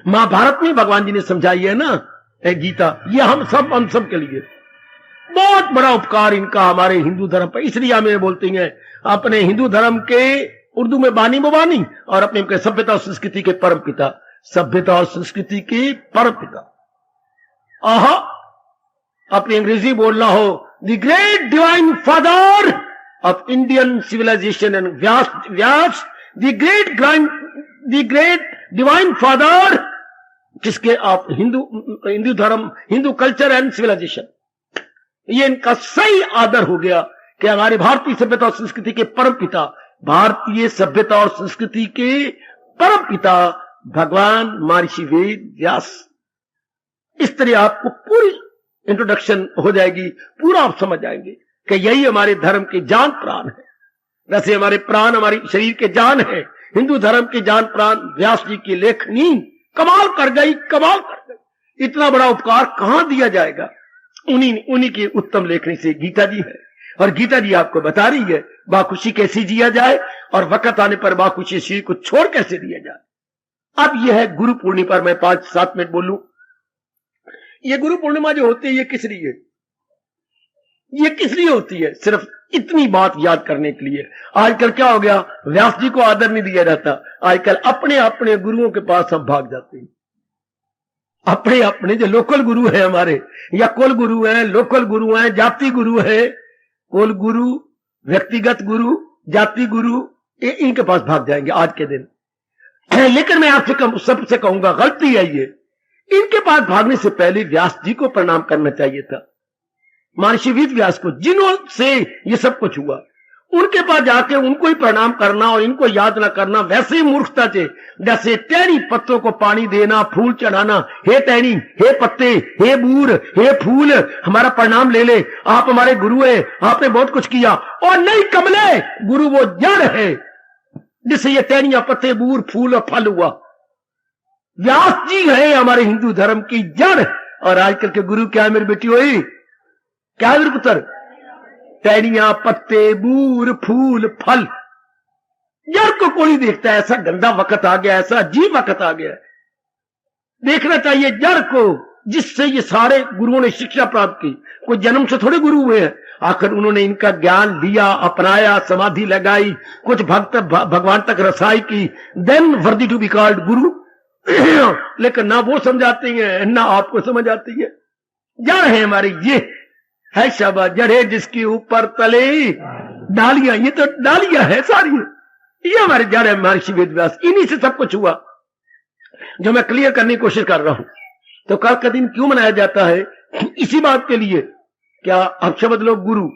महाभारत में भगवान जी ने समझाई है ना गीता, ये हम सब के लिए बहुत बड़ा उपकार इनका हमारे हिंदू धर्म पर। इसलिए हमें बोलते हैं अपने हिंदू धर्म के उर्दू में बानी मुबानी, और अपने सभ्यता और संस्कृति के परम पिता, सभ्यता और संस्कृति के परम पिता। आहा, अपनी अंग्रेजी बोलना हो, the great divine father of Indian civilisation and Vyasa the great divine father, किसके आप हिंदू धर्म, हिंदू कल्चर एंड सिविलाइजेशन। ये इनका सही आदर हो गया कि हमारी भारतीय सभ्यता और संस्कृति के परम पिता, भारतीय सभ्यता और संस्कृति के परम पिता भगवान महर्षि वेद व्यास। इस तरह आपको पूरी इंट्रोडक्शन हो जाएगी, पूरा आप समझ जाएंगे कि यही हमारे धर्म के जान प्राण है। वैसे हमारे प्राण हमारे शरीर के जान है, हिंदू धर्म के जान प्राण व्यास जी की लेखनी कमाल कर गई। इतना बड़ा उपकार कहां दिया जाएगा, उन्हीं की उत्तम लेखनी से गीता जी है। और गीता जी आपको बता रही है बाखुशी कैसे जिया जाए, और वक्त आने पर बाखुशी शरीर को छोड़ कैसे दिया जाए। अब यह है गुरु पूर्णिमा पर मैं 5-7 मिनट बोलूं। ये गुरु पूर्णिमा जो होती है ये किस लिए होती है? सिर्फ इतनी बात याद करने के लिए। आजकल क्या हो गया, व्यास जी को आदर नहीं दिया जाता, आजकल अपने अपने गुरुओं के पास हम भाग जाते हैं। अपने अपने जो लोकल गुरु है हमारे, या कुल गुरु है, लोकल गुरु है, जाति गुरु है, कुल गुरु, व्यक्तिगत गुरु, जाति गुरु, इनके पास भाग जाएंगे आज के दिन। लेकिन मैं आपसे सबसे कहूंगा गलती है ये, इनके पास भागने से पहले व्यास जी को प्रणाम करना चाहिए था, महर्षि वेद व्यास को, जिन्हों से ये सब कुछ हुआ। उनके पास जाके उनको ही प्रणाम करना और इनको याद ना करना वैसे ही मूर्खता से, जैसे टहनी पत्तों को पानी देना, फूल चढ़ाना, हे टहनी, हे पत्ते, हे बूर, हे फूल, हमारा प्रणाम ले ले, आप हमारे गुरु है, आपने बहुत कुछ किया। और नहीं कमले, गुरु वो जड़ है जिससे ये टहनियां, पत्ते, बूर, फूल और फल हुआ। व्यास जी है हमारे हिंदू धर्म की जड़। और आजकल के गुरु क्या है मेरी बेटी हुई, क्या है मेरे पुत्र? टहनियां, पत्ते, बूर, फूल, फल। जड़ को कोई देखता है, ऐसा गंदा वक्त आ गया, ऐसा अजीब वक्त आ गया। देखना चाहिए जड़ को, जिससे ये सारे गुरुओं ने शिक्षा प्राप्त की। कोई जन्म से थोड़े गुरु हुए हैं, आखिर उन्होंने इनका ज्ञान लिया, अपनाया, समाधि लगाई, कुछ भक्त भगवान तक रसाई की, then worthy to be called गुरु। लेकिन ना वो समझाते हैं ना आपको समझ आती है। जड़ है हमारी, ये है शब्द, जड़ है जिसके ऊपर तले डालियां, ये तो डालियां है सारी, ये हमारी जड़ है महर्षि वेदव्यास, इन्हीं से सब कुछ हुआ, जो मैं क्लियर करने की कोशिश कर रहा हूं। तो कल का दिन क्यों मनाया जाता है? इसी बात के लिए। क्या अब शब्द लोग गुरु,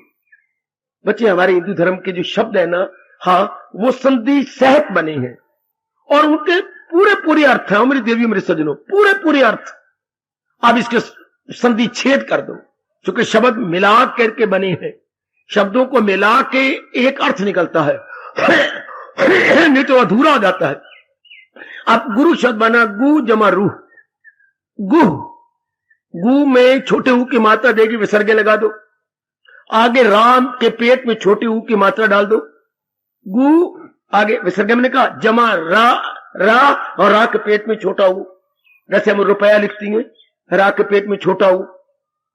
बच्चे हमारे हिंदू धर्म के जो शब्द है ना, हाँ, वो संधि सहित बने हैं और उनके पूरे पूरे अर्थ है। मेरी देवियों, मेरे सज्जनों, पूरे पूरे अर्थ। अब इसके संधि छेद कर दो, क्योंकि शब्द मिला करके बने हैं, शब्दों को मिला के एक अर्थ निकलता है, नहीं तो अधूरा हो जाता है। अब गुरु शब्द बना गु जमा रूह, गुह, गु में छोटे ऊ की मात्रा देगी, विसर्ग लगा दो, आगे राम के पेट में छोटी ऊ की मात्रा डाल दो, गु आगे विसर्ग में कहा, जमा रा, रा और रा के पेट में छोटा ऊ, जैसे हम रुपया लिखती हैं, रा के पेट में छोटा ऊ।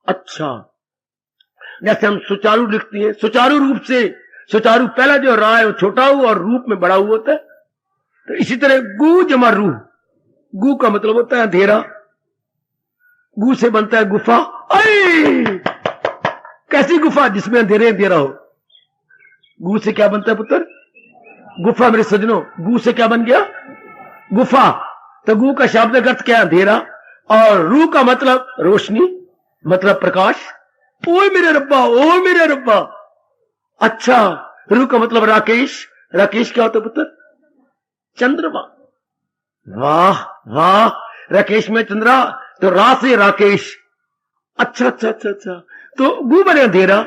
अच्छा, जैसे हम सुचारू लिखती हैं, सुचारू रूप से, सुचारू पहला जो रा है वो छोटा ऊ और रूप में बड़ा ऊ होता है। तो इसी तरह गु जमा रूह, गु का मतलब होता है अंधेरा, गु से बनता है गुफा। कैसी गुफा? जिसमें अंधेरे अंधेरा हो। गु से क्या बनता है पुत्र? गुफा। मेरे सज्जनों, गु से क्या बन गया? गुफा। तो गु का शाब्दिक अर्थ क्या? अंधेरा। और रू का मतलब रोशनी, मतलब प्रकाश। ओ मेरे रब्बा, ओ मेरे रब्बा। अच्छा, रू का मतलब राकेश। राकेश क्या होता है पुत्र? चंद्रमा। वाह वाह, राकेश में चंद्रा, तो रा से राकेश। अच्छा अच्छा अच्छा अच्छा, तो गु बने अंधेरा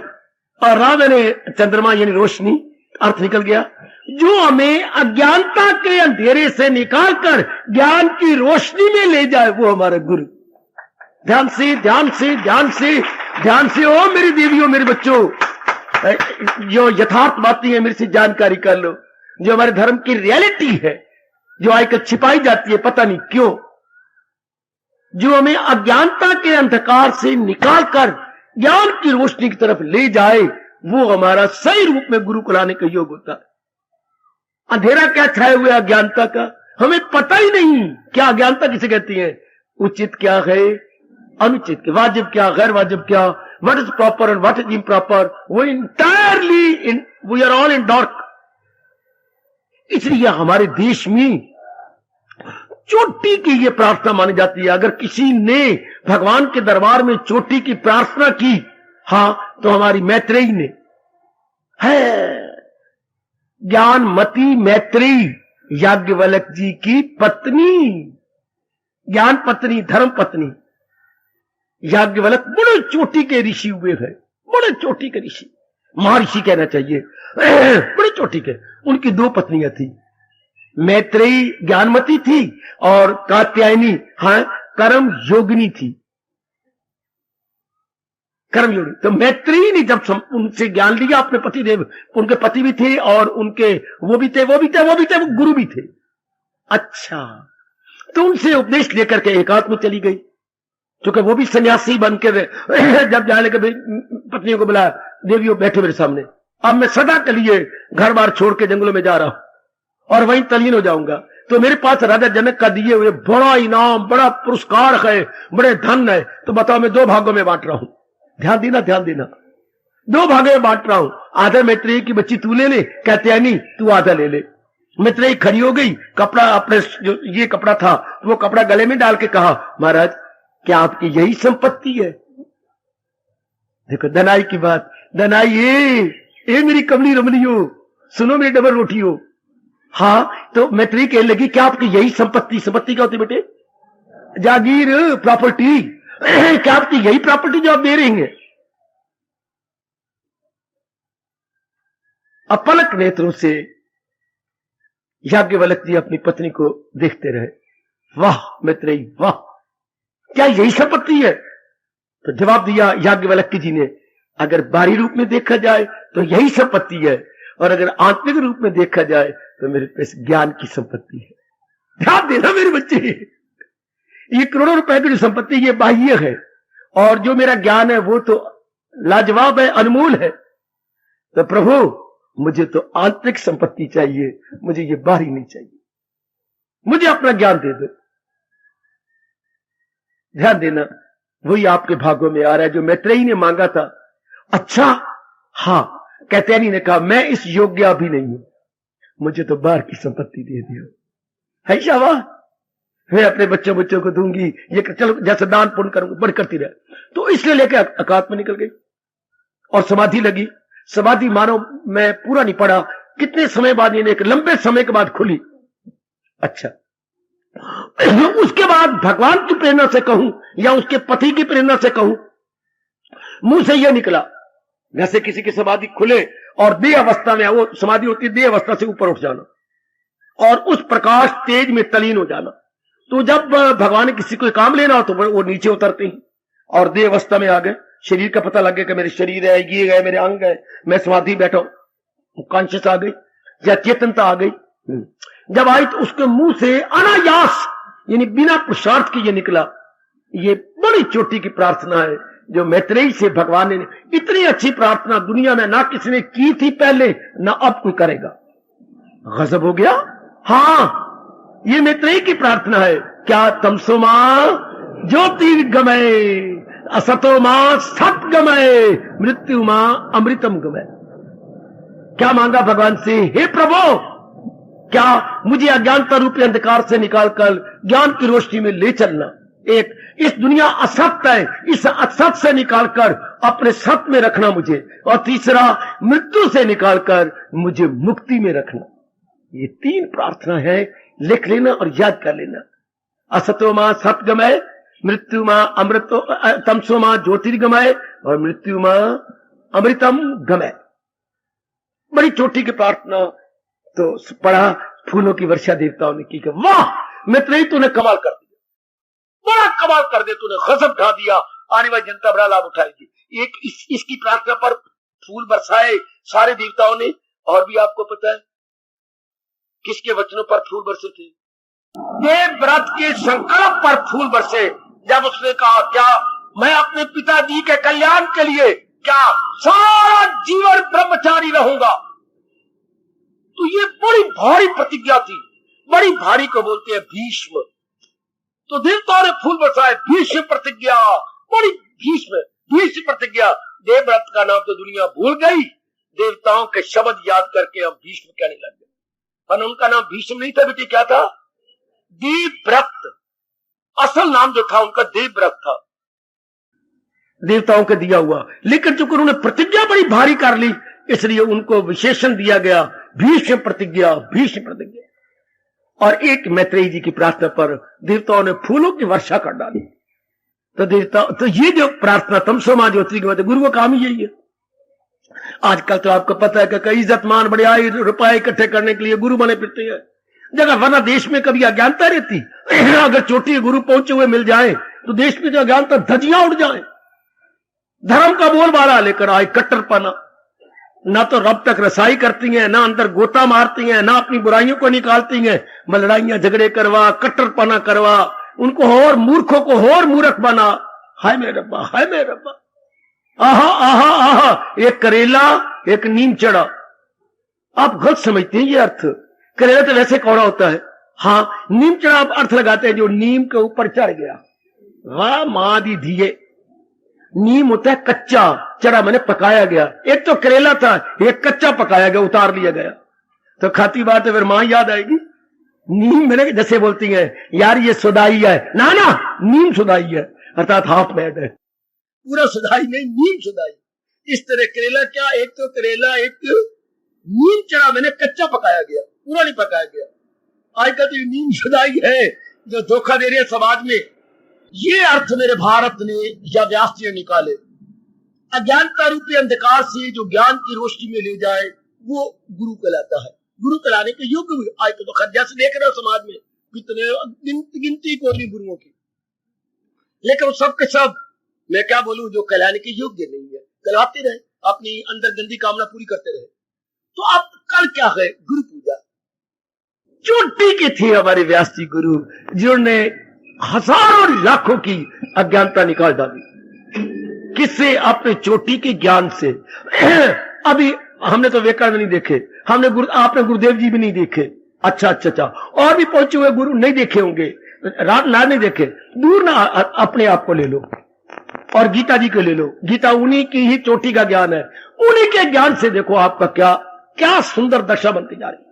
और रा बने चंद्रमा यानी रोशनी। अर्थ निकल गया। जो हमें अज्ञानता के अंधेरे से निकालकर ज्ञान की रोशनी में ले जाए, वो हमारा गुरु। ध्यान से ध्यान से ध्यान से ध्यान से, ओ मेरी देवियों, मेरे बच्चों, जो यथार्थ बातें हैं मेरे से जानकारी कर लो। जो हमारे धर्म की रियलिटी है, जो आजकल छिपाई जाती है पता नहीं क्यों, जो हमें अज्ञानता के अंधकार से निकालकर ज्ञान की रोशनी की तरफ ले जाए, वो हमारा सही रूप में गुरु को लाने का योग होता है। अंधेरा क्या छाए हुए अज्ञानता का, हमें पता ही नहीं क्या अज्ञानता किसे कहती है, उचित क्या है, अनुचित क्या, वाजिब क्या, गैर वाजिब क्या, what is proper and what is improper, वो entirely we are all in dark. इसलिए हमारे देश में चोटी की ये प्रार्थना मानी जाती है। अगर किसी ने भगवान के दरबार में चोटी की प्रार्थना की, हाँ, तो हमारी मैत्रेयी ने है, ज्ञानमती मैत्रेयी, याज्ञवल्क्य जी की पत्नी, ज्ञान पत्नी, धर्म पत्नी। याज्ञवल्क्य बड़े चोटी के ऋषि हुए हैं, बड़े चोटी के ऋषि, महर्षि कहना चाहिए, बड़े चोटी के। उनकी दो पत्नियां थी, मैत्रेयी ज्ञानमती थी और कात्यायनी, हाँ, कर्म योगिनी थी, कर्म योगिनी। तो मैत्रेयी ने जब उनसे ज्ञान लिया, अपने पति देव, उनके पति भी थे और उनके वो भी थे, वो गुरु भी थे। अच्छा, तो उनसे उपदेश लेकर के एकांत में चली गई, क्योंकि वो भी सन्यासी बन के जब जाने के पत्नियों को बुलाया, देवियों बैठे मेरे सामने, अब मैं सदा के लिए घर बार छोड़ के जंगलों में जा रहा हूं और वहीं तल्लीन हो जाऊंगा। तो मेरे पास राजा जनक का दिए हुए बड़ा इनाम, बड़ा पुरस्कार है, बड़े धन है, तो बताओ मैं दो भागों में बांट रहा हूं। ध्यान देना, ध्यान देना, दो भागों में बांट रहा हूं। आधा मैत्रेयी की बच्ची तू ले ले, कहते हैं नहीं तू आधा ले ले। मैत्रेयी खड़ी हो गई, कपड़ा अपने, जो ये कपड़ा था वो कपड़ा गले में डाल के कहा, महाराज क्या आपकी यही संपत्ति है? देखो दनाई की बात, दनाई ये मेरी कमली रमनी हो, सुनो मेरी डबल रोटी हो। हाँ, तो मैत्रेयी कहने लगी क्या आपकी यही संपत्ति, संपत्ति क्या होती बेटे? जागीर, प्रॉपर्टी, क्या आपकी यही प्रॉपर्टी जो आप दे रही हैं? अपलक नेत्रों से याज्ञवल्क्य जी अपनी पत्नी को देखते रहे। वाह मैत्रेयी, वाह, क्या यही संपत्ति है? तो जवाब दिया याज्ञवल्क्य जी ने, अगर बाहरी रूप में देखा जाए तो यही संपत्ति है, और अगर आंतरिक रूप में देखा जाए तो मेरे पास ज्ञान की संपत्ति है। ध्यान देना मेरे बच्चे, ये करोड़ों रुपए की जो संपत्ति ये बाह्य है, और जो मेरा ज्ञान है वो तो लाजवाब है, अनमोल है। तो प्रभु मुझे तो आंतरिक संपत्ति चाहिए, मुझे ये बाहरी नहीं चाहिए, मुझे अपना ज्ञान दे दो। ध्यान देना, वही आपके भागों में आ रहा है जो मैत्रेयी ने मांगा था। अच्छा, हाँ, कैतयानी ने कहा मैं इस योग्य अभी नहीं हूं, मुझे तो बाहर की संपत्ति दे दियो। है शाबाश, मैं अपने बच्चों को दूंगी, ये चलो जैसे दान पुण्य करूंगी, बड़ी करती रहे। तो इसलिए लेके अकात में निकल गई और समाधि लगी। समाधि मानो मैं पूरा नहीं पढ़ा, कितने समय बाद, एक लंबे समय के बाद खुली। अच्छा, उसके बाद भगवान की प्रेरणा से कहूं या उसके पति की प्रेरणा से कहूं, मुंह से यह निकला जैसे किसी की समाधि खुले और देह अवस्था में, वो समाधि होती है देह अवस्था से ऊपर उठ जाना और उस प्रकाश तेज में तलीन हो जाना। तो जब भगवान ने किसी को काम लेना हो तो वो नीचे उतरते हैं और देह अवस्था में आ गए। शरीर का पता लग गया कि मेरे शरीर है, ये है, मेरे अंग है, मैं समाधि बैठा हूं, कॉन्शियस आ गई या चेतनता आ गई। जब आई तो उसके मुंह से अनायास यानी बिना पुरुषार्थ के ये निकला। ये बड़ी चोटी की प्रार्थना है जो मैत्रेयी से भगवान ने, इतनी अच्छी प्रार्थना दुनिया में ना किसी ने की थी पहले, ना अब कोई करेगा। गजब हो गया। हाँ, ये मैत्रेयी की प्रार्थना है। क्या तमसो मां ज्योतिर्गमय, असतो मां सतगमय, मृत्यु मां अमृतम गमय। क्या मांगा भगवान से? हे प्रभु, क्या मुझे अज्ञानता रूपी अंधकार से निकालकर ज्ञान की रोशनी में ले चलना। एक, इस दुनिया असत्य है, इस असत्य से निकालकर अपने सत्य में रखना मुझे। और तीसरा, मृत्यु से निकालकर मुझे मुक्ति में रखना। ये तीन प्रार्थना है, लिख लेना और याद कर लेना। असतो मां सतगमय, मृत्यु मां अमृतो, तमसो मां ज्योतिर्गमय और मृत्यु मां अमृतम गमय। बड़ी चोटी की प्रार्थना। तो पढ़ा, फूलों की वर्षा देवताओं ने की। वाह मैत्रेयी, तूने कमाल कर दिया, बड़ा कमाल कर दिया, तूने गजब ढा दिया, आने वाली जनता बड़ा लाभ उठाएगी। एक इसकी प्रार्थना पर फूल बरसाए सारे देवताओं ने। और भी आपको पता है किसके वचनों पर फूल बरसे थे? देव व्रत के संकल्प पर फूल बरसे। जब उसने कहा क्या मैं अपने पिताजी के कल्याण के लिए क्या सारा जीवन ब्रह्मचारी रहूंगा, तो ये बड़ी भारी प्रतिज्ञा थी। बड़ी भारी को बोलते हैं भीष्म। तो देवताओं ने फूल बरसाए, भीष्म प्रतिज्ञा, बड़ी भीष्म प्रतिज्ञा। देवव्रत का नाम तो दुनिया भूल गई, देवताओं के शब्द याद करके हम भीष्म कहने लग गए। पर उनका नाम भीष्म नहीं था बेटी, क्या था? देवव्रत। असल नाम जो था उनका देवव्रत था, देवताओं के दिया हुआ। लेकिन चूंकि उन्होंने प्रतिज्ञा बड़ी भारी कर ली, इसलिए उनको विशेषण दिया गया भीष्म प्रतिज्ञा, भीष्म प्रतिज्ञा। और एक मैत्रेयी जी की प्रार्थना पर देवताओं ने फूलों की वर्षा कर डाली। तो देवता, तो ये जो प्रार्थना तमसो मां ज्योतिर्गमय, गुरु का काम ही यही है। आजकल तो आपको पता है कि कई इज्जतमान बड़े आए रुपए इकट्ठे करने के लिए गुरु बने फिरते हैं जगह, वरना देश में कभी अज्ञानता रहती। अगर चोटी गुरु पहुंचे हुए मिल जाए तो देश में जो अज्ञानता धजियां उड़ जाए। धर्म का बोलबाला लेकर आए कट्टरपना, ना तो रब तक रसाई करती हैं, ना अंदर गोता मारती हैं, ना अपनी बुराइयों को निकालती हैं, लड़ाइयां झगड़े करवा, कट्टरपना करवा, उनको और मूर्खों को और मूर्ख बना। हाय मेरे रब्बा, हाय मेरे रब्बा, आहा आहा आहा। एक करेला एक नीम चढ़ा, आप गलत समझते हैं ये अर्थ। करेला तो वैसे कौड़ा होता है, हाँ, नीम चढ़ा आप अर्थ लगाते हैं जो नीम के ऊपर चढ़ गया। वाह मां दी धीए, नीम होता है कच्चा, चढ़ा मैंने पकाया गया। एक तो करेला था, एक कच्चा पकाया गया, उतार लिया गया। तो खाती बात है, फिर मां याद आएगी। नीम मैंने जैसे बोलती है यार ये सुदाई है, ना ना नीम सुदाई है, अर्थात हाफ मैड है, पूरा सुदाई नहीं, नीम सुदाई। इस तरह करेला क्या, एक तो करेला एक नीम चढ़ा मैंने कच्चा पकाया गया, पूरा नहीं पकाया गया। आजकल तो नीम सुदाई है जो धोखा दे रही है समाज में। ये अर्थ मेरे भारत ने या व्यास जी ने निकाले। अज्ञानता रूपी अंधकार से जो ज्ञान की रोशनी में ले जाए वो गुरु कहलाता है। गुरु कहलाने के योग्य हुए। आज तो खैर जैसे देख रहे हो समाज में कितने गिनती को नहीं गुरुओं की, लेकिन सब के सब मैं क्या बोलूं जो कहलाने के योग्य नहीं है, कहलाते रहे, अपनी अंदर गंदी कामना पूरी करते रहे। तो अब कल क्या है? गुरु पूजा। चोटी के थे हमारे व्यास जी गुरु, जिन्होंने हजारों लाखों की अज्ञानता निकाल डाली। किससे? अपने चोटी के ज्ञान से। अभी हमने तो विवेकानंद नहीं देखे, आपने गुरुदेव जी भी नहीं देखे। अच्छा, और भी पहुंचे हुए गुरु नहीं देखे होंगे, रात ना नहीं देखे, दूर ना, अपने आप को ले लो और गीता जी को ले लो। गीता उन्हीं की ही चोटी का ज्ञान है, उन्हीं के ज्ञान से देखो आपका क्या सुंदर दशा बनती जा रही है।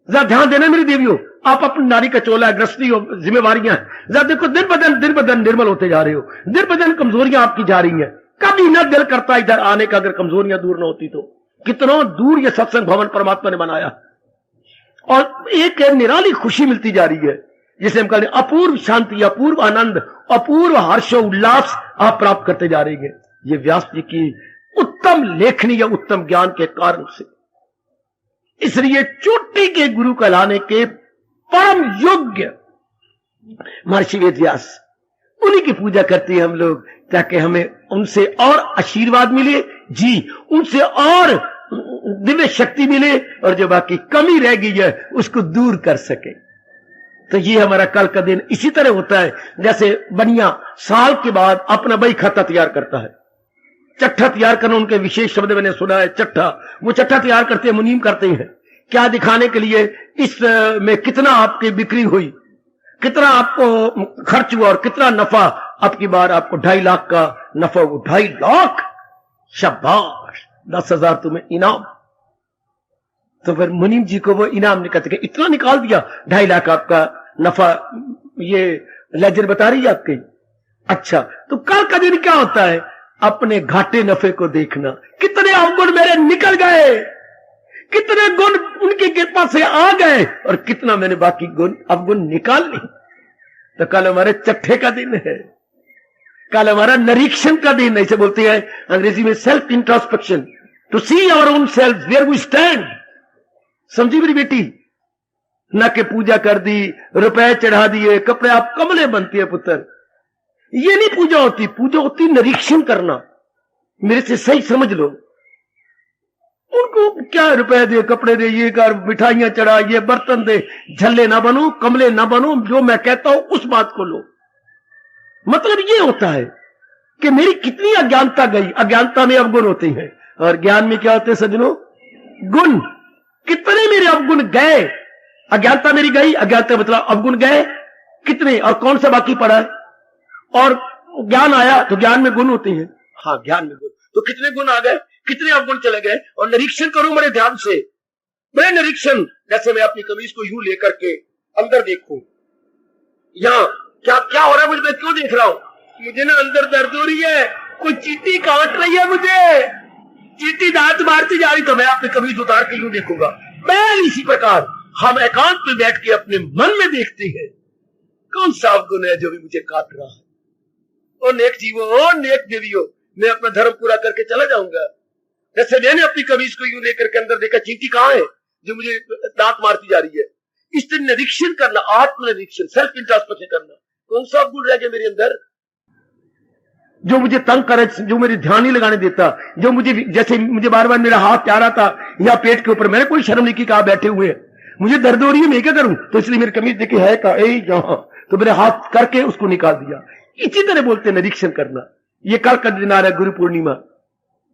जरा ध्यान देना मेरी देवियों, आप अपनी नारी का चोला, गृहस्थी और जिम्मेवारियां हैं, जरा देखो दिन ब दिन निर्मल होते जा रहे हो, दिन ब दिन कमजोरियां आपकी जा रही हैं। कभी न दिल करता इधर आने का, अगर कमजोरियां दूर न होती तो। कितना दूर ये सत्संग भवन परमात्मा ने बनाया, और एक निराली खुशी मिलती जा रही है, जिसे हम कहते हैं अपूर्व शांति, अपूर्व आनंद, अपूर्व हर्षो उल्लास आप प्राप्त करते जा रही है। ये व्यास जी की उत्तम लेखनी या उत्तम ज्ञान के कारण से। इसलिए चोटी के गुरु कहलाने के परम योग्य महर्षि वेद व्यास, उन्हीं की पूजा करते हैं हम लोग, ताकि हमें उनसे और आशीर्वाद मिले जी, उनसे और दिव्य शक्ति मिले, और जो बाकी कमी रह गई है उसको दूर कर सके। तो ये हमारा कल का दिन इसी तरह होता है, जैसे बनिया साल के बाद अपना बही खाता तैयार करता है। चट्ठा तैयार करना उनके विशेष शब्द मैंने सुना है, चट्ठा। वो चट्ठा तैयार करते हैं, मुनीम करते हैं, क्या दिखाने के लिए? इस में कितना आपकी बिक्री हुई, कितना आपको खर्च हुआ और कितना नफा। अब की बार आपको 2.5 लाख का नफा हुआ। 2.5 लाख, शाबाश, 10,000 तुम्हें इनाम। तो फिर मुनीम जी को वो इनाम निकलते कि इतना निकाल दिया, 2.5 लाख आपका नफा, ये लेजर बता रही है आपकी। अच्छा, तो कल का दिन क्या होता है? अपने घाटे नफे को देखना, कितने अवगुण मेरे निकल गए, कितने गुण उनकी कृपा से आ गए, और कितना मैंने बाकी गुण अवगुण निकाल ली। तो कल हमारे चट्ठे का दिन है, कल हमारा निरीक्षण का दिन है। इसे बोलते हैं अंग्रेजी में self introspection, to see our own self where we stand. समझी मेरी बेटी? न के पूजा कर दी, रुपए चढ़ा दिए, कपड़े आप कमले बनती है पुत्र, ये नहीं पूजा होती। पूजा होती निरीक्षण करना। मेरे से सही समझ लो, उनको क्या रुपए दे, कपड़े दे, ये कर, मिठाइयां चढ़ा, ये बर्तन दे, झल्ले ना बनो, कमले ना बनो, जो मैं कहता हूं उस बात को लो। मतलब ये होता है कि मेरी कितनी अज्ञानता गई। अज्ञानता में अवगुण होते हैं, और ज्ञान में क्या होते हैं सज्जनों? गुण। कितने मेरे अवगुण गए? अज्ञानता मेरी गई, अज्ञानता मतलब अवगुण गए कितने, और कौन सा बाकी पड़ा है? और ज्ञान आया तो ज्ञान में गुण होते हैं। हाँ, ज्ञान में गुण, तो कितने गुण आ गए, कितने अवगुण चले गए। और निरीक्षण करूं बड़े ध्यान से, बड़े निरीक्षण। जैसे मैं अपनी कमीज को यूं लेकर के अंदर देखूं, यहां क्या क्या हो रहा है, मुझे मैं क्यों देख रहा हूं? मुझे ना अंदर दर्द हो रही है, कोई चींटी काट रही है मुझे, चींटी दांत मारती जा रही, तो मैं अपनी कमीज उतार के यूं देखूंगा। मैं इसी प्रकार हम एकांत में बैठ के अपने मन में देखते हैं कौन सा अवगुण है जो भी मुझे काट रहा है। ओ नेक जीवो, ओ नेक देवियों, मैं अपना धर्म पूरा करके चला जाऊंगा। जैसे मैंने अपनी कमीज को यूं लेकर के अंदर देखा, चींटी कहां है जो मुझे दांत मारती जा रही है। इस दिन निरीक्षण करना, आत्मनिरीक्षण, सेल्फ इंट्रोस्पेक्शन करना, कौन सा गुण रह गया मेरे अंदर जो मुझे तंग करे, जो मेरे ध्यान नहीं लगाने देता, जो मुझे, जैसे मुझे बार बार मेरा हाथ जा रहा था या पेट के ऊपर, मैंने कोई शर्म नहीं की, कहा बैठे हुए मुझे दर्द हो रही है, मैं क्या करूं? तो इसलिए मेरी कमीज देखी है का यहां, तो मेरे हाथ करके उसको निकाल दिया। इसी तरह बोलते निरीक्षण करना। ये कल का दिन आ रहा है, गुरु पूर्णिमा।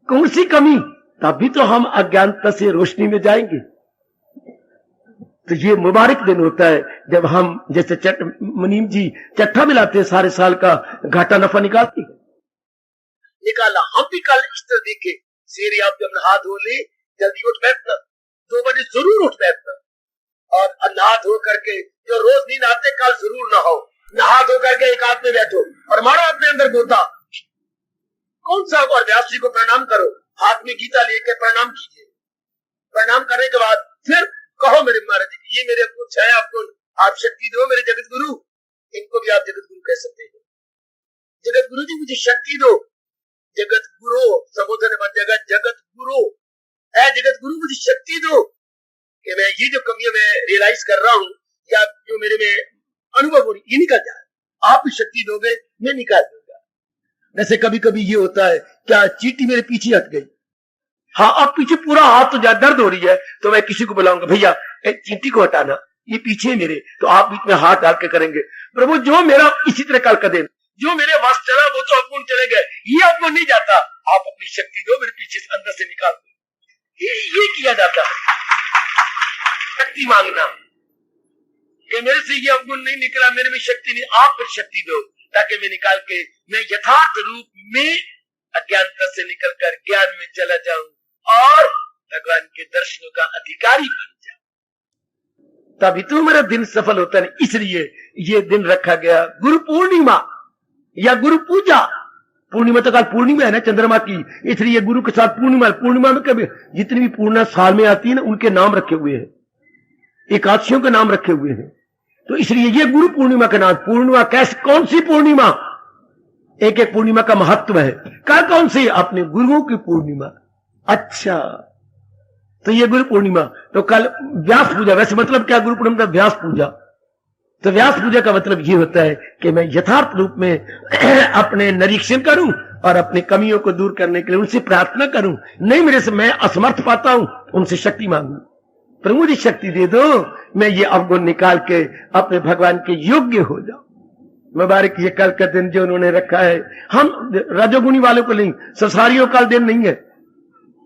कौन सी कमी? तभी तो हम अज्ञानता से रोशनी में जाएंगे। तो ये मुबारक दिन होता है जब हम, जैसे मुनीम जी चट्ठा मिलाते हैं, सारे साल का घाटा नफा निकालती है। निकाला, हम भी कल इस तरह देखे, शेर आप जब नहा धो ले, जल्दी उठ बैठना, 2 बजे जरूर उठ बैठना, और नहा धो करके, जो रोज नहीं नहाते कल जरूर नहाओ, नहा धो करके एक हाथ में बैठो और मारो अपने अंदर गोता। कौन सा? और व्यास जी को प्रणाम करो, हाथ में गीता लेकर प्रणाम कीजिए। प्रणाम करने के बाद फिर कहो मेरे महाराज जी, ये मेरे कुछ है, आपको आप शक्ति दो मेरे जगत गुरु। इनको भी आप जगत गुरु कह सकते हैं। जगत गुरु जी मुझे शक्ति दो। जगत गुरु संबोधन बन जाएगा, जगत गुरु है, जगत गुरु मुझे शक्ति दो कि मैं ये जो कमियां मैं रियलाइज कर रहा हूं, या जो मेरे में अनुभव हो रही, ये निकल जाए। आप भी शक्ति दोगे, मैं निकाल दूंगा। जैसे कभी कभी ये होता है, क्या चींटी मेरे पीछे हट गई, हाँ अब पीछे पूरा हाथ तो दर्द हो रही है, तो मैं किसी को बुलाऊंगा, भैया चींटी को हटाना, ये पीछे मेरे, तो आप बीच में हाथ डाल के करेंगे। प्रभु जो मेरा इसी तरह कल का दिन, जो मेरे वश चला वो तो अवगुण चले गए, ये अवगुण नहीं जाता। आप अपनी शक्ति दो, मेरे पीछे से अंदर से निकाल दो। ये किया जाता है, शक्ति मांगना कि मेरे से ये अवगुण नहीं निकला, मेरे में शक्ति नहीं, आप फिर शक्ति दो ताकि मैं निकाल के मैं यथार्थ रूप में अज्ञानता से निकलकर ज्ञान में चला जाऊं और भगवान के दर्शनों का अधिकारी बन जाऊं। तभी तो मेरा दिन सफल होता है। इसलिए ये दिन रखा गया गुरु पूर्णिमा या गुरु पूजा। पूर्णिमा तो कल पूर्णिमा है ना चंद्रमा की, इसलिए गुरु के साथ पूर्णिमा। पूर्णिमा में कभी जितनी भी पूर्णिमा साल में आती है ना, उनके नाम रखे हुए हैं, एकादशियों के नाम रखे हुए हैं। तो इसलिए ये गुरु पूर्णिमा का नाम। पूर्णिमा कैसे, कौन सी पूर्णिमा? एक एक पूर्णिमा का महत्व है। कल कौन सी? अपने गुरुओं की पूर्णिमा। अच्छा, तो ये गुरु पूर्णिमा। तो कल व्यास पूजा। वैसे मतलब क्या गुरु पूर्णिमा? व्यास पूजा। तो व्यास पूजा का मतलब ये होता है कि मैं यथार्थ रूप में अपने निरीक्षण करूं और अपनी कमियों को दूर करने के लिए उनसे प्रार्थना करूं। नहीं मेरे से मैं असमर्थ पाता हूं, उनसे शक्ति मांगू, प्रभु मुझे शक्ति दे दो, मैं ये अवगुण निकाल के अपने भगवान के योग्य हो जाऊं। मुबारक ये कल का दिन जो उन्होंने रखा है। हम रजोगुणी वालों को नहीं, संसारियों का दिन नहीं है,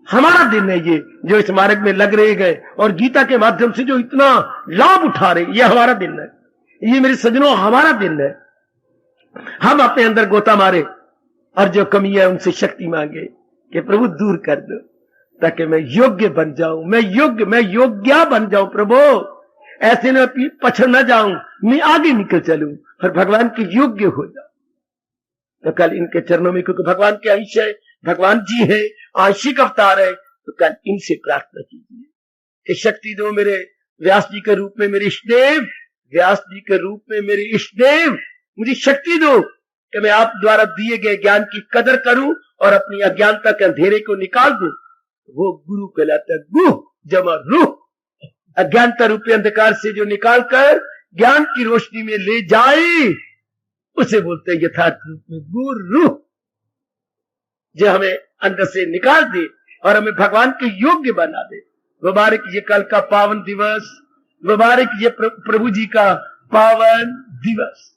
हमारा दिन है ये, जो इस मार्ग में लग रहे गए और गीता के माध्यम से जो इतना लाभ उठा रहे, ये हमारा दिन है। ये मेरे सज्जनों हमारा दिन है। हम अपने अंदर गोता मारे और जो कमी है उनसे शक्ति मांगे कि प्रभु दूर कर दो ताकि मैं योग्य बन जाऊं, मैं योग्य बन जाऊं प्रभु। ऐसे न पछड़ न जाऊं, मैं आगे निकल चलूं और भगवान के योग्य हो जाऊं। तो कल इनके चरणों में, क्योंकि भगवान के अंश है, भगवान जी है, आंशिक अवतार है, तो कल इनसे प्रार्थना कीजिए कि शक्ति दो मेरे व्यास जी के रूप में, मेरे इष्टदेव व्यास जी के रूप में, मेरे इष्टदेव मुझे शक्ति दो कि मैं आप द्वारा दिए गए ज्ञान की कदर करूं और अपनी अज्ञानता के अंधेरे को निकाल दूं। वो गुरु कहलाता है। गुह जमा रूह, अज्ञानता रूपी अंधकार से जो निकालकर ज्ञान की रोशनी में ले जाए उसे बोलते हैं यथार्थ रूप में गुरु, जो हमें अंदर से निकाल दे और हमें भगवान के योग्य बना दे। मुबारक ये कल का पावन दिवस, मुबारक ये प्रभु जी का पावन दिवस।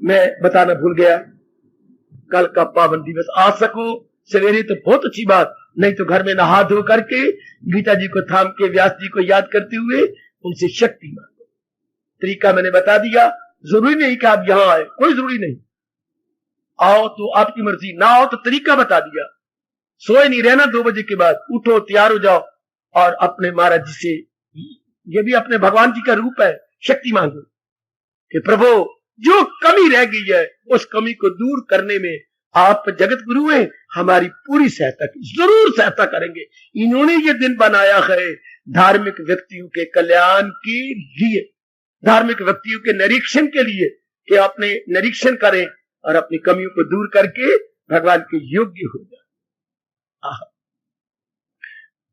मैं बताना भूल गया, कल का पावन दिवस आ सको सवेरे तो बहुत अच्छी बात, नहीं तो घर में नहा धो करके गीता जी को थाम के व्यास जी को याद करते हुए उनसे शक्ति मांगो। तरीका मैंने बता दिया, जरूरी नहीं कि आप यहां आए, कोई जरूरी नहीं, आओ तो आपकी मर्जी, ना आओ तो तरीका बता दिया। सोए नहीं रहना 2 बजे के बाद, उठो तैयार हो जाओ और अपने महाराज जी से, ये भी अपने भगवान जी का रूप है, शक्ति मांगो कि प्रभु जो कमी रह गई है उस कमी को दूर करने में आप जगत गुरु हैं, हमारी पूरी सहायता की, जरूर सहायता करेंगे। इन्होंने ये दिन बनाया है धार्मिक व्यक्तियों के कल्याण के लिए, धार्मिक व्यक्तियों के निरीक्षण के लिए, कि अपने निरीक्षण करें और अपनी कमियों को दूर करके भगवान के योग्य हो जाए।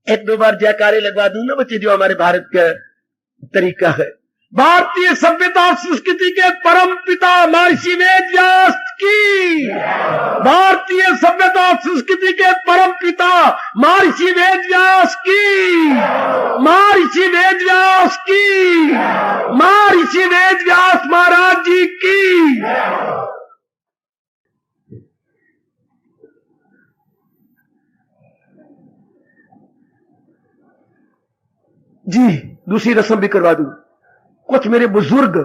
1-2 बार जयकारे लगवा दूं ना बच्चे, जो हमारे भारत का तरीका है। भारतीय सभ्यता संस्कृति के परम पिता महर्षि वेद व्यास की, भारतीय सभ्यता संस्कृति के परम पिता महर्षि वेद व्यास की, महर्षि वेद व्यास की, महर्षि वेद व्यास महाराज जी की। जी दूसरी रस्म भी करवा दूं। कुछ मेरे बुजुर्ग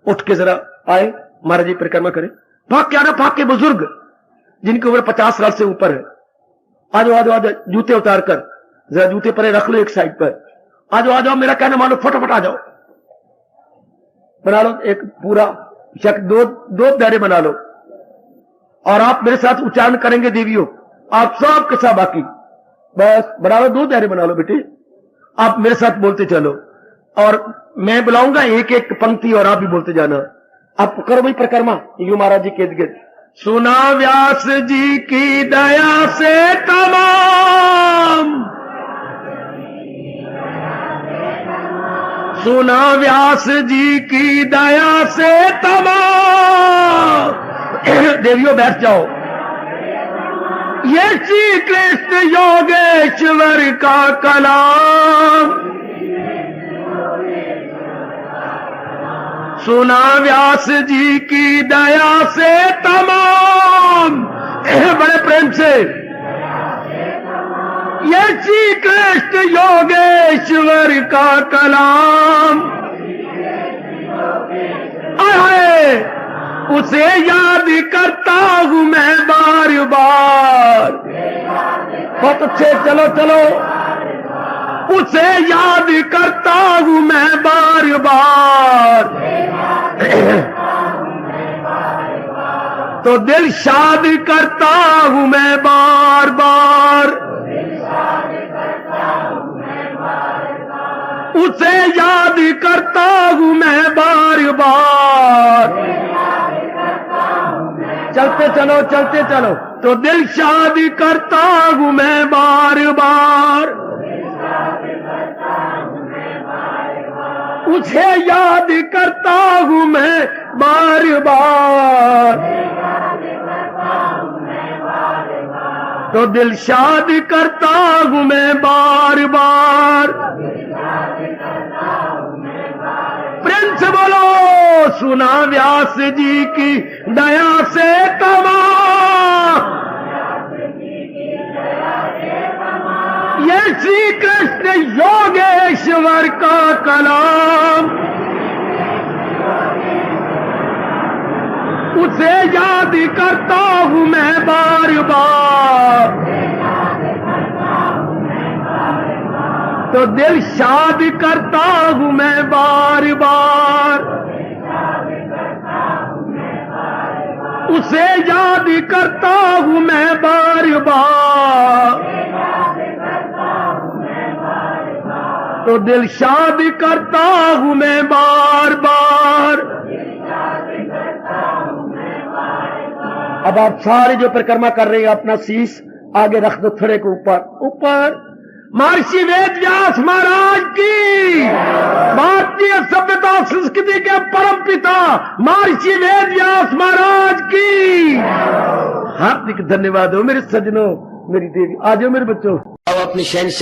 उठ के जरा आए, महाराज जी परिक्रमा करें। भाग के आना, भाग के बुजुर्ग जिनकी उम्र 50 साल से ऊपर है, आ जाओ आ जाओ आ जाओ, जूते उतार कर जरा जूते परे रख लो एक साइड पर, आ जाओ आ जाओ, मेरा कहना मानो, फटाफट आ जाओ। बना लो एक पूरा दो दायरे बना लो और आप मेरे साथ उच्चारण करेंगे देवियों, आप सब के सब बाकी बस बना लो, 2 दायरे बना लो बेटे, आप मेरे साथ बोलते चलो और मैं बुलाऊंगा एक एक पंक्ति और आप भी बोलते जाना। आप करो भाई परिक्रमा, यू महाराज जी के गिर्द। सुना व्यास जी की दया से तमाम, सुना व्यास जी की दया से तमाम। देवियों बैठ जाओ। ये श्री कृष्ण योगेश्वर का कलाम, सुना व्यास जी की दया से तमाम, बड़े प्रेम से ये श्री कृष्ण योगेश्वर का कलाम आए, उसे याद करता हूँ मैं बार बार। बहुत अच्छे, चलो चलो। उसे याद करता हूँ मैं बार बार, तो दिल शाद करता हूँ मैं बार बार। उसे याद करता हूँ मैं बार बार। चलते चलो चलते चलो। तो दिल शाद करता हूँ मैं बार बार, उसे याद करता हूँ मैं बार बार। तो दिल शाद करता हूँ मैं बार बार। प्रेम से बोलो, सुना व्यास जी की दया से तमाम, ये श्री कृष्ण योगेश्वर का कलाम, उसे याद करता हूँ मैं बार बार। तो दिल शाद करता हूँ मैं बार बार। उसे याद करता हूँ मैं बार बार। तो दिल शाद करता हूँ मैं बार बार। अब आप सारे जो परिक्रमा कर रहे हैं अपना शीश आगे रख दो थोड़े को ऊपर ऊपर। महर्षि वेद व्यास महाराज की, भारतीय सभ्यता संस्कृति के परम पिता महर्षि वेद व्यास महाराज की हार्दिक धन्यवाद हो मेरे सज्जनों, मेरी देवी। आ जाओ मेरे बच्चों, अब अपनी शहन